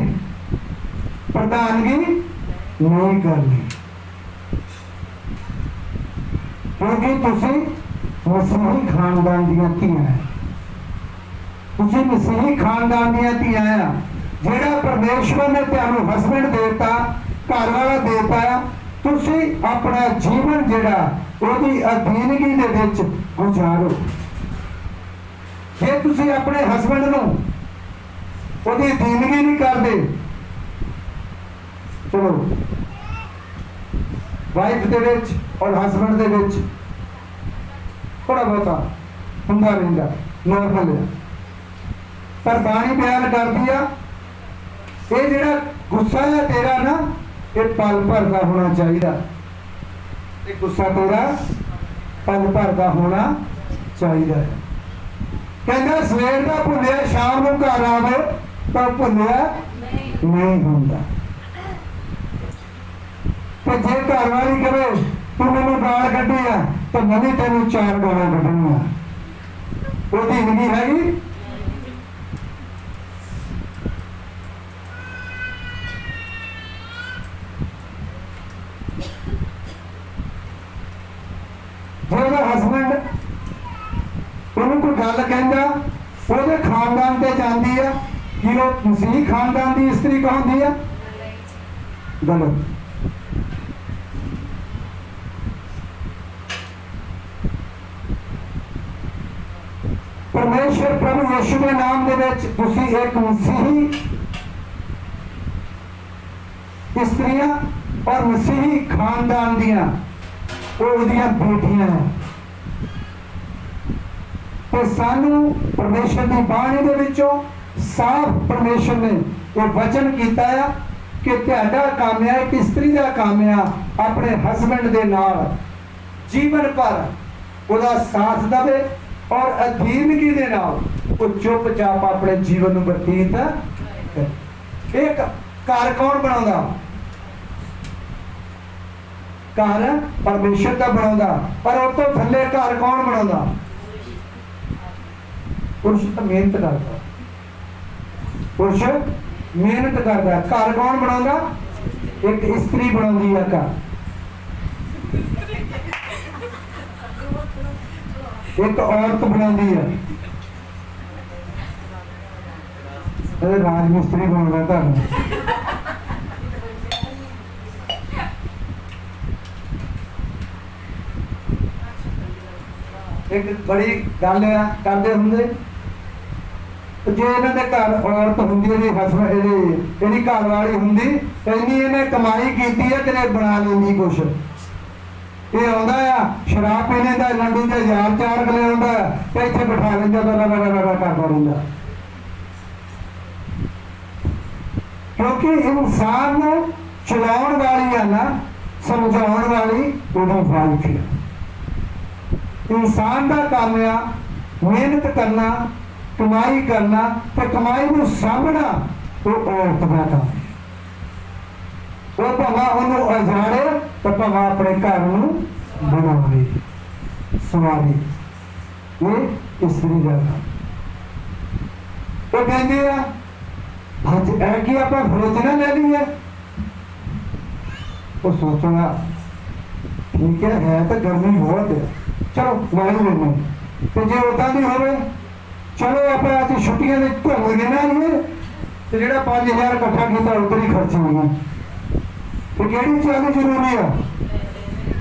प्रधानगी नहीं करनी, क्योंकि तुसी मसीही खानदान दियां धीआं है। तुसी मसीही खानदान दियां धीआं है। जेड़ा परमेश्वर ने तुहानू हस्बैंड देता, घर वाला देता, तुसी अपना जीवन जेड़ा ओदी अधीनगी दे विच गुजारो। जे तुसी अपने हस्बैंड नू ओदी अधीनगी नहीं करदे, चलो वाइफ दे विच और हस्बैंड दे विच थोड़ा बहुता हुंदा रहिंदा, नॉर्मल है। पर बाणी बयान कर दिया ये जेड़ा गुस्सा है तेरा ना, ये पल भर का होना चाहिए। ये गुस्सा तेरा पल भर का होना चाहिए। कहना सवेर का भुलिया शाम को घर आवे तो भुलिया नहीं होंदा। तो जे घर वाली कहे तू मैनू गाल कड्डी है तो मैं भी तेन 4 गालां कड्ढणियां, ओहदी जिंदगी हैगी। जो हस्बैंड उन्होंने कोई गल कहता वो खानदान से जाती है कि वो मसीह खानदान की स्त्री कहती है गलत। परमेश्वर प्रभु यीशु के नाम दे विच तुसी एक मसीही स्त्रियां और मसीही खानदान दियां ओहदियां बेटियां हैं। तो सानू परमेश्वर की बाणी दे विचों साफ परमेश्वर ने ये वचन किया है कि तुहाडा काम है, एक स्त्री का काम है अपने हस्बैंड दे नाल जीवन भर उहदा साथ देवे और अधीनगी दे नाल वो चुपचाप अपने जीवन में बतीत करे। एक घर कौन बनाउंदा? घर परमेश्वर का बनाउंदा, पर उस तो थल्ले घर कौन बनाउंदा? पुरुष तो मेहनत करता, पुरुष मेहनत करता। घर कौन बनाउंदा? एक स्त्री बनाउंदी है घर, एक औरत बनाती है। राजमिस्त्री बनाना था। एक बड़ी गल करते होंगे जे इन्हां दे घर औरत हुंदी है, ਇਹਦੀ ਘਰ ਵਾਲੀ ਹੁੰਦੀ, ਇੰਨੀ ਇਹਨੇ ਕਮਾਈ ਕੀਤੀ ਹੈ ਕਿ ਬਣਾ ਲੈਂਦੀ ਕੁਛ। ਇਹ ਆਉਂਦਾ ਆ ਸ਼ਰਾਬ ਪੀ ਲੈਂਦਾ, ਲੰਡੂ ਤੇ ਯਾਰ ਚਾਰ ਗਲੇ ਆਉਂਦਾ ਤੇ ਇੱਥੇ ਬਿਠਾ ਲੈਂਦਾ, ਕਰਦਾ ਰਹਿੰਦਾ। ਕਿਉਂਕਿ ਇਨਸਾਨ ਨੂੰ ਚਲਾਉਣ ਵਾਲੀ ਆ ਨਾ, ਸਮਝਾਉਣ ਵਾਲੀ ਉਹਦਾ ਵਾਈਫ ਹੈ। ਇਨਸਾਨ ਦਾ ਕੰਮ ਆ ਮਿਹਨਤ ਕਰਨਾ, ਕਮਾਈ ਕਰਨਾ ਤੇ ਕਮਾਈ ਨੂੰ ਸਾਂਭਣਾ, ਉਹ ਔਰਤ ਦਾ ਕੰਮ ਹੈ। ਉਹ ਭਾਵੇਂ ਉਹਨੂੰ ਉਜਾੜੇ ਤੇ ਭਾਵੇਂ ਆਪਣੇ ਘਰ ਨੂੰ ਬਣਾਵੇ, ਸਵਾਰੇ। ਇਹ ਇਸਤਰੀ ਦਾ ਕੰਮ। ਉਹ ਕਹਿੰਦੇ ਆ ਅੱਜ ਇਹ ਕੀ ਆਪਾਂ ਫਰਿੱਜ ਨਾ ਲੈ ਲਈਏ। ਉਹ ਸੋਚਣਾ ਠੀਕ ਹੈ ਤਾਂ ਗਰਮੀ ਬਹੁਤ ਹੈ, ਚਲੋ ਲੈ ਲੈਂਦੇ। ਤੇ ਜੇ ਉਦਾਂ ਦੀ ਹੋਵੇ, ਚਲੋ ਆਪਾਂ ਅੱਜ ਛੁੱਟੀਆਂ ਦੇ ਘੁੰਮ ਕੇ ਨਾ ਆਈਏ ਤੇ ਜਿਹੜਾ 5000 ਇਕੱਠਾ ਕੀਤਾ ਉੱਧਰ ਹੀ ਖਰਚ ਹੋਣਾ। ਤੇ ਕਿਹੜੀ ਚੀਜ਼ ਜ਼ਰੂਰੀ ਆ?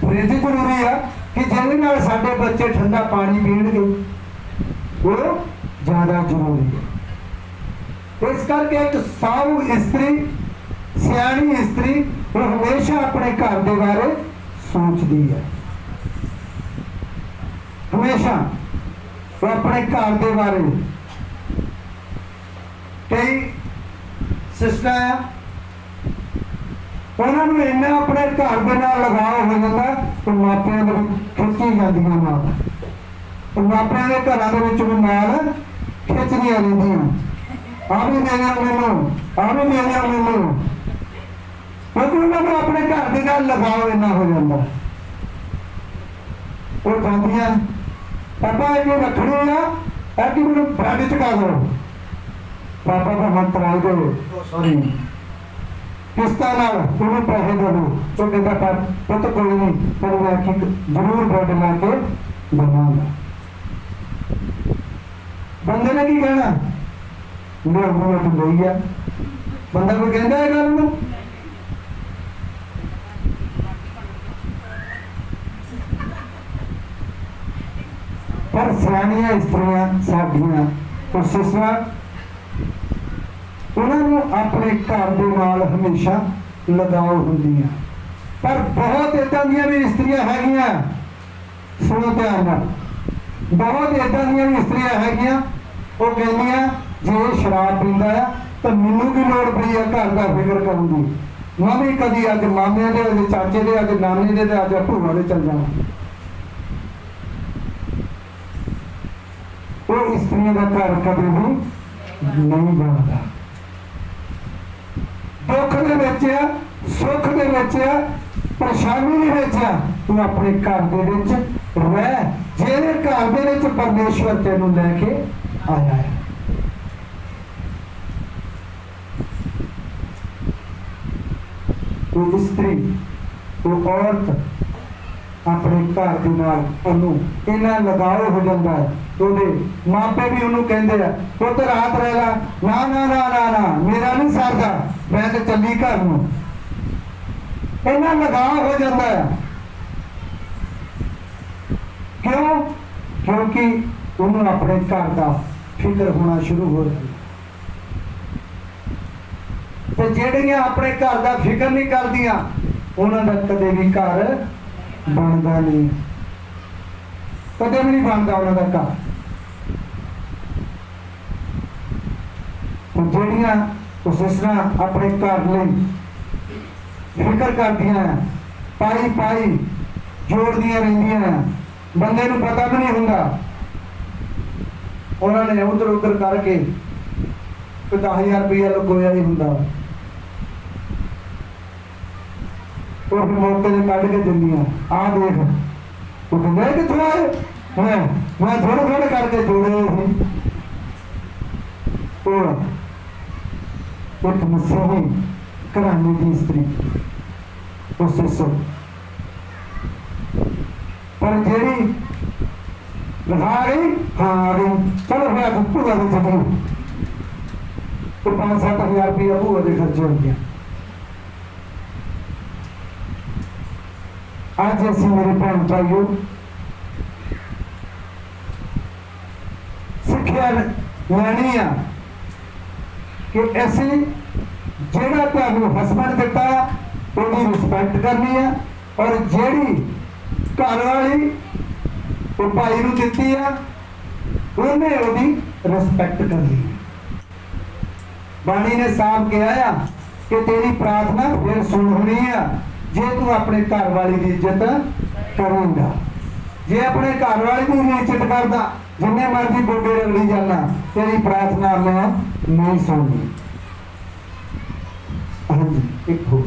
ਫਰਿੱਜ ਜ਼ਰੂਰੀ ਆ ਕਿ ਜਿਹਦੇ ਨਾਲ ਸਾਡੇ ਬੱਚੇ ਠੰਡਾ ਪਾਣੀ ਪੀਣਗੇ, ਉਹ ਜ਼ਿਆਦਾ ਜ਼ਰੂਰੀ ਹੈ। ਇਸ ਕਰਕੇ ਇੱਕ ਸਾਊ ਇਸਤਰੀ, ਸਿਆਣੀ ਇਸਤਰੀ, ਉਹ ਹਮੇਸ਼ਾ ਆਪਣੇ ਘਰ ਦੇ ਬਾਰੇ ਸੋਚਦੀ ਹੈ। ਹਮੇਸ਼ਾ ਉਹ ਆਪਣੇ ਘਰ ਦੇ ਬਾਰੇ। ਕਈ ਸਿਸਟਰਾਂ ਆ, ਉਹਨਾਂ ਨੂੰ ਇੰਨਾ ਆਪਣੇ ਘਰ ਦੇ ਨਾਲ ਲਗਾਅ ਹੋ ਜਾਂਦਾ ਕਿ ਮਾਪਿਆਂ ਦੇ ਵਿੱਚ ਖਿੱਚੀ ਜਾਂਦੀਆਂ ਨਾਲ, ਮਾਪਿਆਂ ਦੇ ਘਰਾਂ ਦੇ ਵਿੱਚ ਵੀ ਨਾਲ ਖਿੱਚਦੀਆਂ ਰਹਿੰਦੀਆਂ। ਆ ਵੀ ਮਿਲਿਆ ਮੈਨੂੰ, ਆ ਵੀ ਮਿਲਿਆ ਮੈਨੂੰ, ਕਿਉਂਕਿ ਉਹਨਾਂ ਨੂੰ ਆਪਣੇ ਘਰ ਦੇ ਨਾਲ ਲਗਾਅ ਇੰਨਾ ਹੋ ਜਾਂਦਾ। ਉਹ ਜਾਂਦੀਆਂ, ਪਾਪਾ ਇਹ ਰੱਖਣੀ ਆ, ਇਹ ਕਿ ਮੈਨੂੰ ਬੈਡ ਚੁਕਾ ਦਿਓ। ਪਾਪਾ ਦਾ ਹੱਥ ਰਾਈ ਦਿਓ, ਸੌਰੀ ਕਿਸ਼ਤਾਂ ਨਾਲ ਉਹਨੂੰ ਪੈਸੇ ਦੇ ਦਿਓ। ਉਹ ਕਹਿੰਦਾ ਪੁੱਤ ਕੋਈ ਨਹੀਂ, ਤੈਨੂੰ ਮੈਂ ਜ਼ਰੂਰ ਬੈਡ ਲਾ ਕੇ ਦੇਵਾਂਗਾ। ਬੰਦੇ ਨੇ ਕੀ ਕਹਿਣਾ? ਮੈਂ ਲਈ ਆ। ਬੰਦਾ ਕੋਈ ਕਹਿੰਦਾ ਇਹ ਗੱਲ ਨੂੰ? ਪਰ ਸਿਆਣੀਆਂ ਇਸਤਰੀਆਂ ਸਾਡੀਆਂ ਕੋਸ਼ਿਸ਼ਾਂ, ਉਹਨਾਂ ਨੂੰ ਆਪਣੇ ਘਰ ਦੇ ਨਾਲ ਹਮੇਸ਼ਾ ਲਗਾਓ ਹੁੰਦੀਆਂ। ਪਰ ਬਹੁਤ ਏਦਾਂ ਦੀਆਂ ਵੀ ਇਸਤਰੀਆਂ ਹੈਗੀਆਂ, ਸੁਣੋ ਧਿਆਨ ਨਾਲ, ਬਹੁਤ ਏਦਾਂ ਦੀਆਂ ਵੀ ਇਸਤਰੀਆਂ ਹੈਗੀਆਂ, ਉਹ ਕਹਿੰਦੀਆਂ ਜੇ ਇਹ ਸ਼ਰਾਬ ਪੀਂਦਾ ਆ ਤਾਂ ਮੈਨੂੰ ਕੀ ਲੋੜ ਪਈ ਆ ਘਰ ਦਾ ਫਿਕਰ ਕਰਨ ਦੀ। ਮੈਂ ਵੀ ਕਦੀ ਅੱਜ ਮਾਮਿਆਂ ਦੇ, ਅੱਜ ਚਾਚੇ ਦੇ, ਅੱਜ ਨਾਨੇ ਦੇ ਤੇ ਅੱਜ ਭੂਆ ਦੇ ਚੱਲ ਜਾਣਾ। ਉਹ ਇਸਤਰੀਆਂ ਦਾ ਘਰ ਕਦੇ ਵੀ ਨਹੀਂ ਬਣਦਾ। ਦੁੱਖ ਦੇ ਵਿੱਚ ਆ, ਸੁੱਖ ਦੇ ਵਿੱਚ ਆ, ਪਰੇਸ਼ਾਨੀ ਦੇ ਵਿੱਚ ਆ, ਤੂੰ ਆਪਣੇ ਘਰ ਦੇ ਵਿੱਚ ਰਹਿ, ਜਿਹੜੇ ਘਰ ਦੇ ਵਿੱਚ ਪਰਮੇਸ਼ਵਰ ਤੈਨੂੰ ਲੈ ਕੇ ਆਇਆ ਹੈ। ਉਹ ਇਸਤਰੀ, ਉਹ ਔਰਤ ਆਪਣੇ ਘਰ ਦੇ ਨਾਲ ਉਹਨੂੰ ਇੰਨਾ ਲਗਾਓ ਹੋ ਜਾਂਦਾ ਹੈ। ਉਹਦੇ ਮਾਪੇ ਵੀ ਉਹਨੂੰ ਕਹਿੰਦੇ ਆ ਪੁੱਤ ਰਾਤ ਰਹਿ ਲਾ, ਨਾ ਨਾ ਨਾ ਨਾ ਨਾ ਮੇਰਾ ਨਹੀਂ ਸਰਦਾ, ਮੈਂ ਤੇ ਚੱਲੀ ਘਰ ਨੂੰ। ਇੰਨਾ ਲਗਾਓ ਹੋ ਜਾਂਦਾ ਹੈ। ਕਿਉਂ? ਕਿਉਂਕਿ ਉਹਨੂੰ ਆਪਣੇ ਘਰ ਦਾ ਫਿਕਰ ਹੋਣਾ ਸ਼ੁਰੂ ਹੋ ਜਾਂਦਾ। ਤੇ ਜਿਹੜੀਆਂ ਆਪਣੇ ਘਰ ਦਾ ਫਿਕਰ ਨਹੀਂ ਕਰਦੀਆਂ, ਉਹਨਾਂ ਦਾ ਕਦੇ ਵੀ ਘਰ ਬਣਦਾ ਨਹੀਂ, ਕਦੇ ਵੀ ਨਹੀਂ ਬਣਦਾ ਉਹਨਾਂ ਦਾ ਘਰ। ਜਿਹੜੀਆਂ ਕੋਸ਼ਿਸ਼ਾਂ ਆਪਣੇ ਘਰ ਲਈ ਫਿਕਰ ਕਰਦੀਆਂ, ਪਾਈ ਪਾਈ ਜੋੜਦੀਆਂ ਰਹਿੰਦੀਆਂ, ਬੰਦੇ ਨੂੰ ਪਤਾ ਵੀ ਨਹੀਂ ਹੁੰਦਾ, ਉਹਨਾਂ ਨੇ ਉਧਰ ਉਧਰ ਕਰਕੇ 10,000 ਰੁਪਇਆ ਲਗੋਇਆ ਹੀ ਹੁੰਦਾ, ਉਹ ਮੌਕੇ ਦੇ ਕੱਢ ਕੇ ਦਿੰਦੀਆਂ। ਆਹ ਦੇਖ, ਉਹ ਕਹਿੰਦਾ ਕਿੱਥੋਂ ਆਏ? ਮੈਂ ਥੋੜੇ ਥੋੜੇ ਕਰਕੇ ਜੋੜੇ ਸੀ। ਉਹ ਇੱਕ ਮਸੀਹੀ ਘਰਾਣੇ ਦੀ ਇਸਤਰੀ, ਕੋਸ਼ਿਸ਼, ਪਰ ਜਿਹੜੀ ਲਗਾ ਗਈ, ਹਾਂ ਆ ਗਈ, ਚਲੋ ਹੋਇਆ ਭੂਆ ਦੇ ਚੱਕਰ, ਉਹ 5-7 ਹਜ਼ਾਰ ਰੁਪਇਆ ਭੂਆ ਦੇ ਖਰਚੇ ਹੋ ਗਿਆ। ਅੱਜ ਅਸੀਂ ਮੇਰੇ ਭੈਣ ਭਾਈਓ ਸਿੱਖਿਆ ਲੈਣੀ ਆ ਕਿ ਅਸੀਂ ਜਿਹੜਾ ਤੁਹਾਨੂੰ ਹਸਬੈਂਡ ਦਿੱਤਾ ਆ ਉਹਦੀ ਰਿਸਪੈਕਟ ਕਰਨੀ ਆ, ਔਰ ਜਿਹੜੀ ਘਰ ਵਾਲੀ ਉਹ ਭਾਈ ਨੂੰ ਦਿੱਤੀ ਆ ਉਹਨੇ ਉਹਦੀ ਰਿਸਪੈਕਟ ਕਰਨੀ ਆ। ਬਾਣੀ ਨੇ ਸਾਫ਼ ਕਿਹਾ ਆ ਕਿ ਤੇਰੀ ਪ੍ਰਾਰਥਨਾ ਫਿਰ ਸੁਣ ਹੋਣੀ ਆ ਜੇ ਤੂੰ ਆਪਣੇ ਘਰ ਵਾਲੀ ਦੀ ਇੱਜ਼ਤ ਕਰੇਂਗਾ। ਜੇ ਆਪਣੇ ਘਰ ਵਾਲੀ ਦੀ ਨਹੀਂ ਇੱਜ਼ਤ ਕਰਦਾ, ਜਿੰਨੇ ਮਰਜ਼ੀ ਗੋਡੇ ਰਗੜੀ ਜਾਣਾ, ਤੇਰੀ ਪ੍ਰਾਰਥਨਾ ਮੈਂ ਨਹੀਂ ਸੁਣਨੀ। ਹਾਂਜੀ, ਇੱਕ ਹੋਰ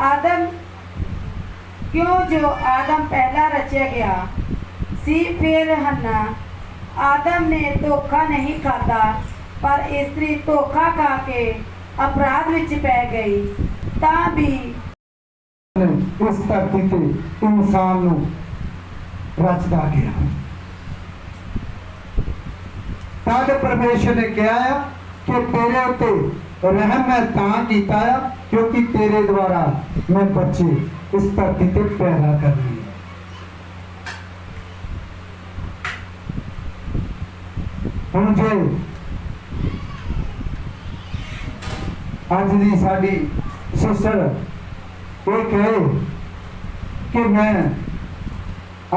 आदम क्यों जो आदम पहला रचा गया सी, फिर हन्ना आदम ने धोखा नहीं खाता, पर स्त्री धोखा खा के अपराध विच पै गई, तां भी इस धरती ते इंसान नूं रचदा गया। तद परमेश्वर ने कहा है कि तेरे उत्ते रहम मैं तां कीता है क्योंकि तेरे द्वारा मैं बच्चे इस धरती ते पैदा करनी है। हुण जे अज दी साडी सिस्टर ये कहे कि मैं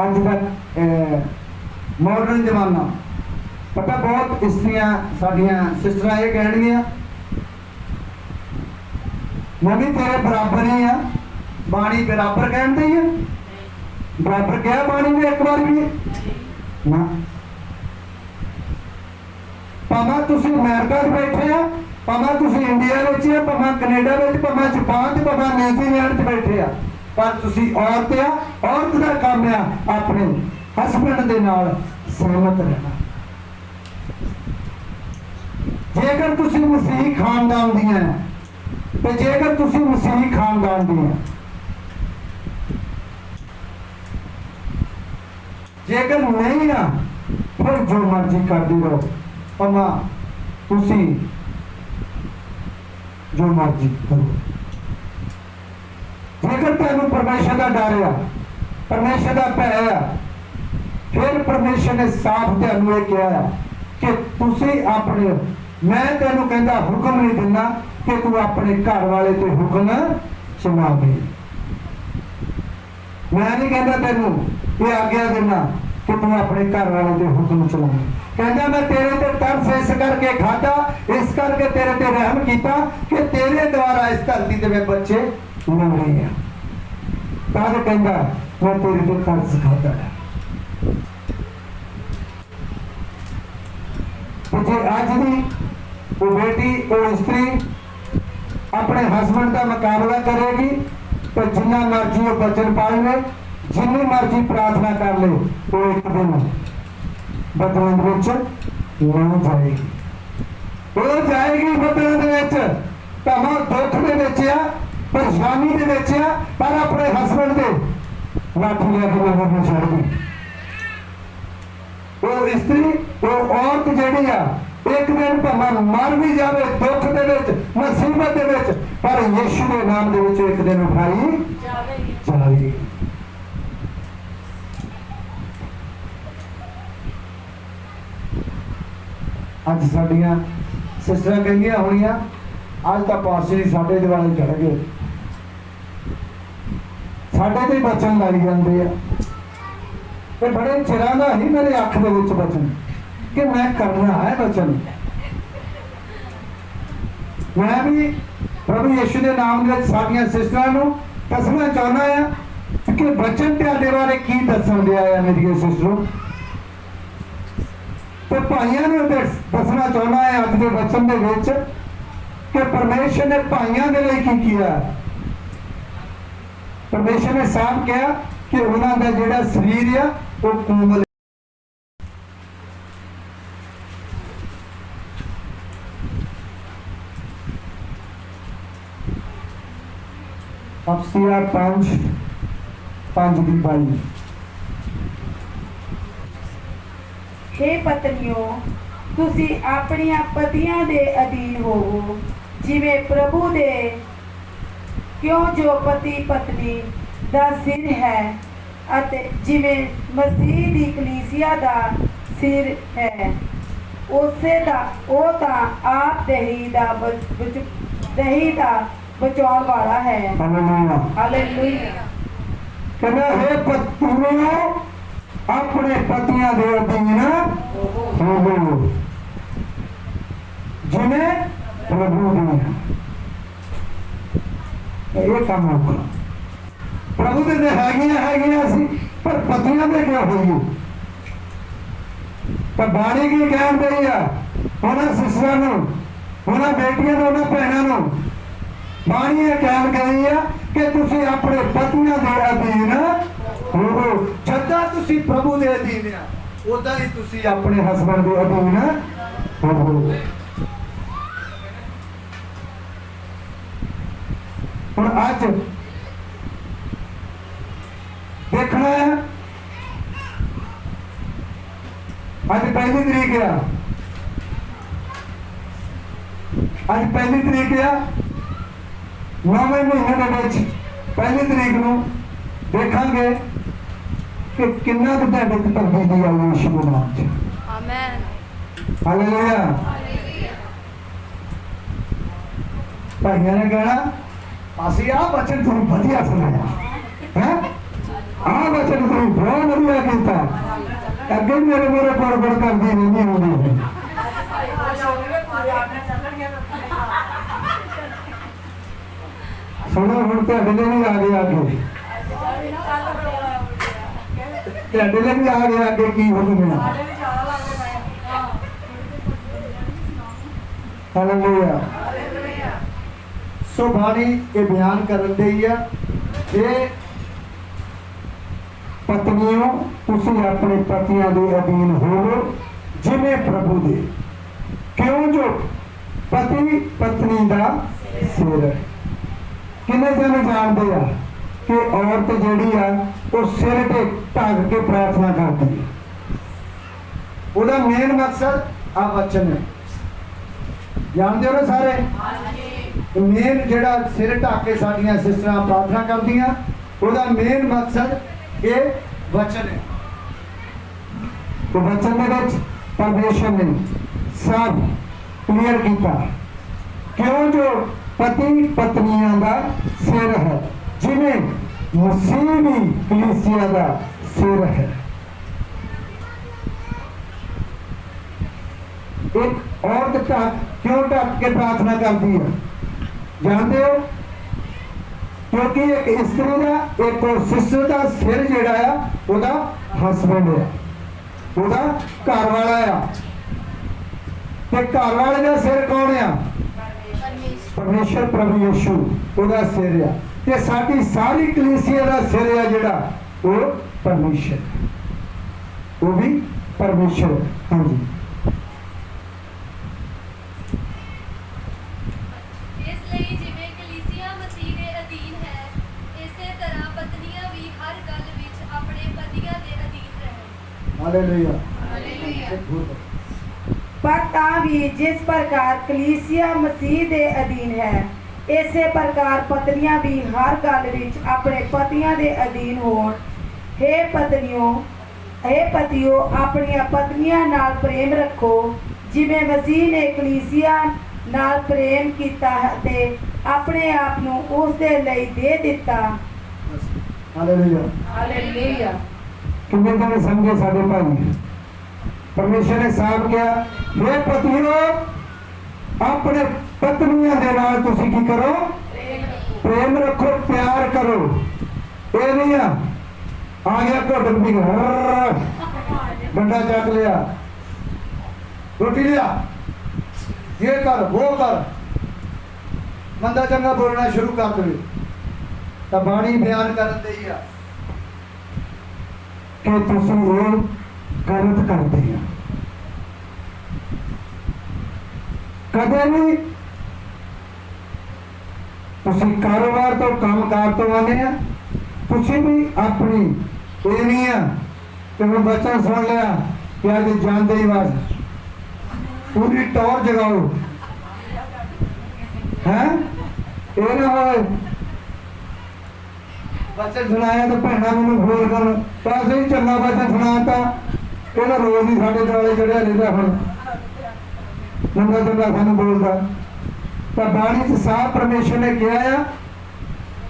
अज तक मॉडर्न जमाना, पता बहुत स्त्रियां साडियां सिस्टरां ये कहणगियां मैं भी तेरे बराबर ही हाँ। बाणी बराबर कहते ही है, बराबर क्या बाणी ने एक बार भी ना। भावें तुसीं अमेरिका च बैठे आ, भावें तुसीं इंडिया विच आ, भावें कनेडा विच, भावें जापान च, भावें न्यूजीलैंड च बैठे आ, पर तुसीं औरत आ। औरत का काम आ अपने हसबैंड दे नाल सहमत रहना। जेकर तुसीं मसीह खानदान दियां तो जेकर तुसीं मसीही खानदान दी है, जेकर नहीं ना फिर जो मर्जी करती रहो, पमा तुसीं जो मर्जी करो। जेकर तेनू परमेश्वर का डर आ, परमेश्वर का भय आ, फिर परमेश्वर ने साफ तेनू ये कहा कि तुसीं अपने, मैं तेनू कहता हुक्म नहीं दिंदा कि तू अपने घर वाले ते हुक्म चलावे। मैं नहीं कहता तेनू ये आज्ञा देना कि तू अपने घर वाले ते हुक्म चलावे। कहता मैं तेरे ते तरस इस करके खाता, इस करके तेरे ते रहम कीता कि तेरे द्वारा इस धरती ते मैं बच्चे मिल रहे हैं। तद कहता मैं तेरे ते तरस खाता है। तो जे अज दी वो बेटी वो स्त्री अपने हसबैंड का मुकाबला करेगी तो जिन्ना मर्जी वो वचन पाल ले, जिन्नी मर्जी प्रार्थना कर ले, तो एक दिन बदलन नहीं जाएगी। वो जाएगी बदलन भावें दुख के परेशानी के पर अपने हसबैंड के लाठी लेके नगर छड़ दी। वो स्त्री वो औरत जी आ एक दिन भावें मर भी जाए दुख के मुसीबत के, पर यीशु के नाम के एक दिन उठाई जाएगी। अज साडियां सिस्टर कहियां होनियां अज तो पास्टर जी साडे दिवाले चढ़ गए, साडे ते बचन लाई जाते हैं। तो बड़े चिरां दा ही मेरे अख दे विच बचन कि मैं करना है वचन। मैं भी प्रभु यीशु के नाम में साडियां सिस्टरां नूं दसना चाहना है कि वचन तुहाडे बारे की दसन दिया है मेरी सिस्टरों। तो भाइयों ने दसना चाहना है अज के वचन के विच कि परमेश्वर ने भाइयों के लिए की किया। परमेश्वर ने साफ कहा कि उन्होंने जिहड़ा शरीर है वो कोमल अफसिया 5 की 22। हे पत्नियों तुसी अपनियां पतियां दे अधीन होवो जिवें प्रभु दे, क्यों जो पति पत्नी दा सिर है अते जिवें मसीह दी कलीसिया दा सिर है ਉਸੇ ਦਾ ਉਹ ਤਾਂ ਆਪ ਦਹੀ ਦਾ ਦਹੀ ਦਾ ਬਚਾਉਣ ਵਾਲਾ ਹੈ। ਹਾਲੇਲੂਇਆ। ਹਾਲੇਲੂਇਆ। ਕਹਿੰਦਾ ਹੈ ਪਤਨੀਓ ਆਪਣੇ ਪਤੀਆਂ ਦੇ ਅਧੀਨ ਹੋਵੋ ਜਿਵੇਂ ਪ੍ਰਭੂ ਦੀ ਇਹ ਕੰਮ ਹੋਊਗਾ। ਪ੍ਰਭੂ ਦੇ ਤਾਂ ਹੈਗੀਆਂ ਸੀ ਪਰ ਪਤੀਆਂ ਦੇ ਕਿਉਂ ਹੋਈਏ? ਤਾਂ ਬਾਣੀ ਕੀ ਕਹਿਣ ਡਈ ਆ ਉਹਨਾਂ ਸਿਸਟਰਾਂ ਨੂੰ, ਉਹਨਾਂ ਬੇਟੀਆਂ ਨੂੰ, ਉਹਨਾਂ ਭੈਣਾਂ ਨੂੰ? ਬਾਣੀ ਇਹ ਕਹਿਣ ਗਈ ਆ ਕਿ ਤੁਸੀਂ ਆਪਣੇ ਪਤੀਆਂ ਦੇ ਅਧੀਨ ਹੋਵੋ। ਜਿੱਦਾਂ ਤੁਸੀਂ ਪ੍ਰਭੂ ਦੇ ਅਧੀਨ ਆ ਉਦਾਂ ਹੀ ਤੁਸੀਂ ਆਪਣੇ ਹਸਬੰਦ ਦੇ ਅਧੀਨ ਹੋਵੋ। ਹੁਣ ਅੱਜ ਦੇਖਣਾ ਹੈ, ਅੱਜ ਪਹਿਲੀ ਤਰੀਕ ਆ, ਅੱਜ ਪਹਿਲੀ ਤਰੀਕ ਆ, 9ਵੇਂ ਮਹੀਨੇ ਦੇ ਵਿੱਚ ਪਹਿਲੀ ਤਰੀਕ ਨੂੰ ਦੇਖਾਂਗੇ ਕਿ ਕਿੰਨਾ ਕੁ ਤੁਹਾਡੇ ਤੇ ਤਬਦੀਲੀ ਆਈ ਯਿਸੂ ਦੇ ਨਾਮ 'ਚ। ਆਮੇਨ। ਹਾਲੇਲੂਇਆ। ਭਾਈਆਂ ਨੇ ਕਹਿਣਾ ਅਸੀਂ ਆਹ ਬਚਨ ਤੁਹਾਨੂੰ ਵਧੀਆ ਸੁਣਾਇਆ ਹੈ, ਆਹ ਬਚਨ ਤੁਹਾਨੂੰ ਬਹੁਤ ਵਧੀਆ ਕੀਤਾ। ਅੱਗੇ ਮੇਰੇ ਮੂਹਰੇ ਪੜ ਕਰਦੀ ਨਹੀਂ ਹੁੰਦੀ। ਸੁਣੋ ਹੁਣ ਤੁਹਾਡੇ ਲਈ ਵੀ ਆ ਗਿਆ ਅੱਗੇ, ਤੁਹਾਡੇ ਲਈ ਵੀ ਆ ਗਿਆ ਅੱਗੇ ਕੀ ਹੋਊਗਾ। ਹਾਲੇਲੂਇਆ। ਸੋ ਬਾਣੀ ਇਹ ਬਿਆਨ ਕਰਨ ਦੀ ਆ ਕਿ ਪਤਨੀਓ ਤੁਸੀਂ ਆਪਣੇ ਪਤੀਆਂ ਦੇ ਅਧੀਨ ਹੋਵੋ ਜਿਵੇਂ ਪ੍ਰਭੂ ਦੇ। ਕਿਉਂ ਜੋ ਪਤੀ ਪਤਨੀ ਦਾ ਸਿਰ ਹੈ। ਕਿੰਨੇ ਜਣੇ ਜਾਣਦੇ ਆ ਕਿ ਔਰਤ ਜਿਹੜੀ ਆ ਉਹ ਸਿਰ ਤੇ ਢੱਕ ਕੇ ਪ੍ਰਾਰਥਨਾ ਕਰਦੀ ਹੈ। ਉਹਦਾ ਮੇਨ ਮਕਸਦ ਆ ਵਚਨ ਹੈ। ਜਾਣਦੇ ਹੋ ਨਾ ਸਾਰੇ? ਮੇਨ ਜਿਹੜਾ ਸਿਰ ਢੱਕ ਕੇ ਸਾਡੀਆਂ ਸਿਸਟਰਾਂ ਪ੍ਰਾਰਥਨਾ ਕਰਦੀਆਂ ਉਹਦਾ ਮੇਨ ਮਕਸਦ ਇਹ ਵਚਨ ਹੈ। ਤੇ ਵਚਨ ਦੇ ਵਿੱਚ ਪਰਮੇਸ਼ਰ ਨੇ ਸਭ ਕਲੀਅਰ ਕੀਤਾ ਕਿਉਂ ਜੋ ਪਤੀ ਪਤਨੀਆਂ ਦਾ ਸਿਰ ਹੈ ਜਿਵੇਂ ਮਸੀਹ ਵੀ ਕਲੀਸਿਆ ਦਾ ਸਿਰ ਹੈ। ਇੱਕ ਔਰਤ ਕਿਉਂ ਢੱਕ ਕੇ ਪ੍ਰਾਰਥਨਾ ਕਰਦੀ ਹੈ ਜਾਣਦੇ ਹੋ? ਕਿਉਂਕਿ ਇੱਕ ਇਸਤਰੀ ਦਾ ਇੱਕ ਸਿਸਟਰ ਦਾ ਸਿਰ ਜਿਹੜਾ ਆ ਉਹਦਾ ਹਸਬੈਂਡ ਹੈ, ਉਹਦਾ ਘਰ ਵਾਲਾ ਆ। ਤੇ ਘਰ ਵਾਲੇ ਦਾ ਸਿਰ ਕੌਣ ਆ? ਪਰਮੇਸ਼ਰ ਪ੍ਰਭੂ ਯਿਸੂ ਉਹਦਾ ਸਿਰ ਆ। ਤੇ ਸਾਡੀ ਸਾਰੀ ਕਲੀਸਿਆ ਦਾ ਸਿਰ ਆ ਜਿਹੜਾ ਉਹ ਪਰਮੇਸ਼ਰ, ਉਹ ਵੀ ਪਰਮੇਸ਼ਰ। ਹਾਂਜੀ। ਇਸ ਲਈ ਜਿਵੇਂ ਕਲੀਸਿਆ ਮਸੀਹ ਦੇ ਅਧੀਨ ਹੈ, ਇਸੇ ਤਰ੍ਹਾਂ ਪਤਨੀਆਂ ਵੀ ਹਰ ਗੱਲ ਵਿੱਚ ਆਪਣੇ ਪਤੀਆਂ ਦੇ ਅਧੀਨ ਰਹਿਣ। ਹਾਲੇਲੂਇਆ। ਪਰ ਤਾਂ ਵੀ ਜਿਸ ਪ੍ਰਕਾਰ ਕਲੀਸਿਆ ਮਸੀਹ ਦੇ ਅਧੀਨ ਹੈ, ਇਸੇ ਪ੍ਰਕਾਰ ਪਤਨੀਆਂ ਵੀ ਹਰ ਗੱਲ ਵਿੱਚ ਆਪਣੇ ਪਤੀਆਂ ਦੇ ਅਧੀਨ ਹੋਣ। ਹੇ ਪਤੀਓ ਆਪਣੀਆਂ ਪਤਨੀਆਂ ਨਾਲ ਪ੍ਰੇਮ ਰੱਖੋ ਜਿਵੇਂ ਮਸੀਹ ਨੇ ਕਲੀਸਿਆ ਨਾਲ ਪ੍ਰੇਮ ਕੀਤਾ ਤੇ ਆਪਣੇ ਆਪ ਨੂੰ ਉਸ ਦੇ ਲਈ ਦੇ ਦਿੱਤਾ। ਹਾਲੇਲੂਇਆ। ਹਾਲੇਲੂਇਆ। ਕਿੰਨੇ ਜਣੇ ਸਮਝੇ ਸਾਡੇ ਭਾਈ? ਪਰਮੇਸ਼ਰ ਨੇ ਸਾਫ਼ ਕਿਹਾ हे ਪਤੀਓ ਆਪਣੇ ਪਤਨੀਆਂ ਦੇ ਨਾਲ ਤੁਸੀਂ ਕੀ ਕਰੋ? ਪ੍ਰੇਮ ਰੱਖੋ, ਪਿਆਰ ਕਰੋ। ਇਹ ਨਹੀਂ ਆ ਗਿਆ ਘੁੱਟ ਪੀ ਡੰਡਾ ਚੱਕ ਲਿਆ, ਰੋਟੀ ਲਿਆ, ਇਹ ਕਰ ਉਹ ਕਰ, ਮੰਦਾ ਚੰਗਾ ਬੋਲਣਾ ਸ਼ੁਰੂ ਕਰ ਦੇਵੇ। ਤਾਂ ਬਾਣੀ ਬਿਆਨ ਕਰਨ ਦੀ ਆ ਕਿ ਤੁਸੀਂ ਇਹ ਗਲਤ ਕਰਦੇ ਆ। ਕਦੇ ਵੀ ਤੁਸੀਂ ਕਾਰੋਬਾਰ ਤੋਂ ਕੰਮਕਾਰ ਤੋਂ ਆਉਂਦੇ ਆ, ਤੁਸੀਂ ਵੀ ਆਪਣੀ ਇਹ ਨਹੀਂ ਆ ਕਿ ਮੈਂ ਬੱਚਾ ਸੁਣ ਲਿਆ ਕਿ ਅੱਜ ਜਾਂਦੇ ਹੀ ਬਸ ਪੂਰੀ ਟੌਰ ਜਗਾਓ ਹੈ। ਇਹ ਨਾ ਹੋਏ ਬੱਚਾ ਸੁਣਾਇਆ ਤਾਂ ਭੈਣਾਂ ਮੈਨੂੰ ਫੋਨ ਕਰਨ ਤਾਂ ਅਸੀਂ ਚੰਗਾ ਬੱਚਾ ਸੁਣਾਤਾ, ਇਹਦਾ ਰੋਜ਼ ਹੀ ਸਾਡੇ ਦੁਆਲੇ ਚੜਿਆ ਰਹਿੰਦਾ। ਹੁਣ ਨੰਗਾ ਜੰਗਾ ਸਾਨੂੰ ਬੋਲਦਾ। ਤਾਂ ਬਾਣੀ 'ਚ ਸਾਫ਼ ਪਰਮੇਸ਼ਰ ਨੇ ਕਿਹਾ ਆ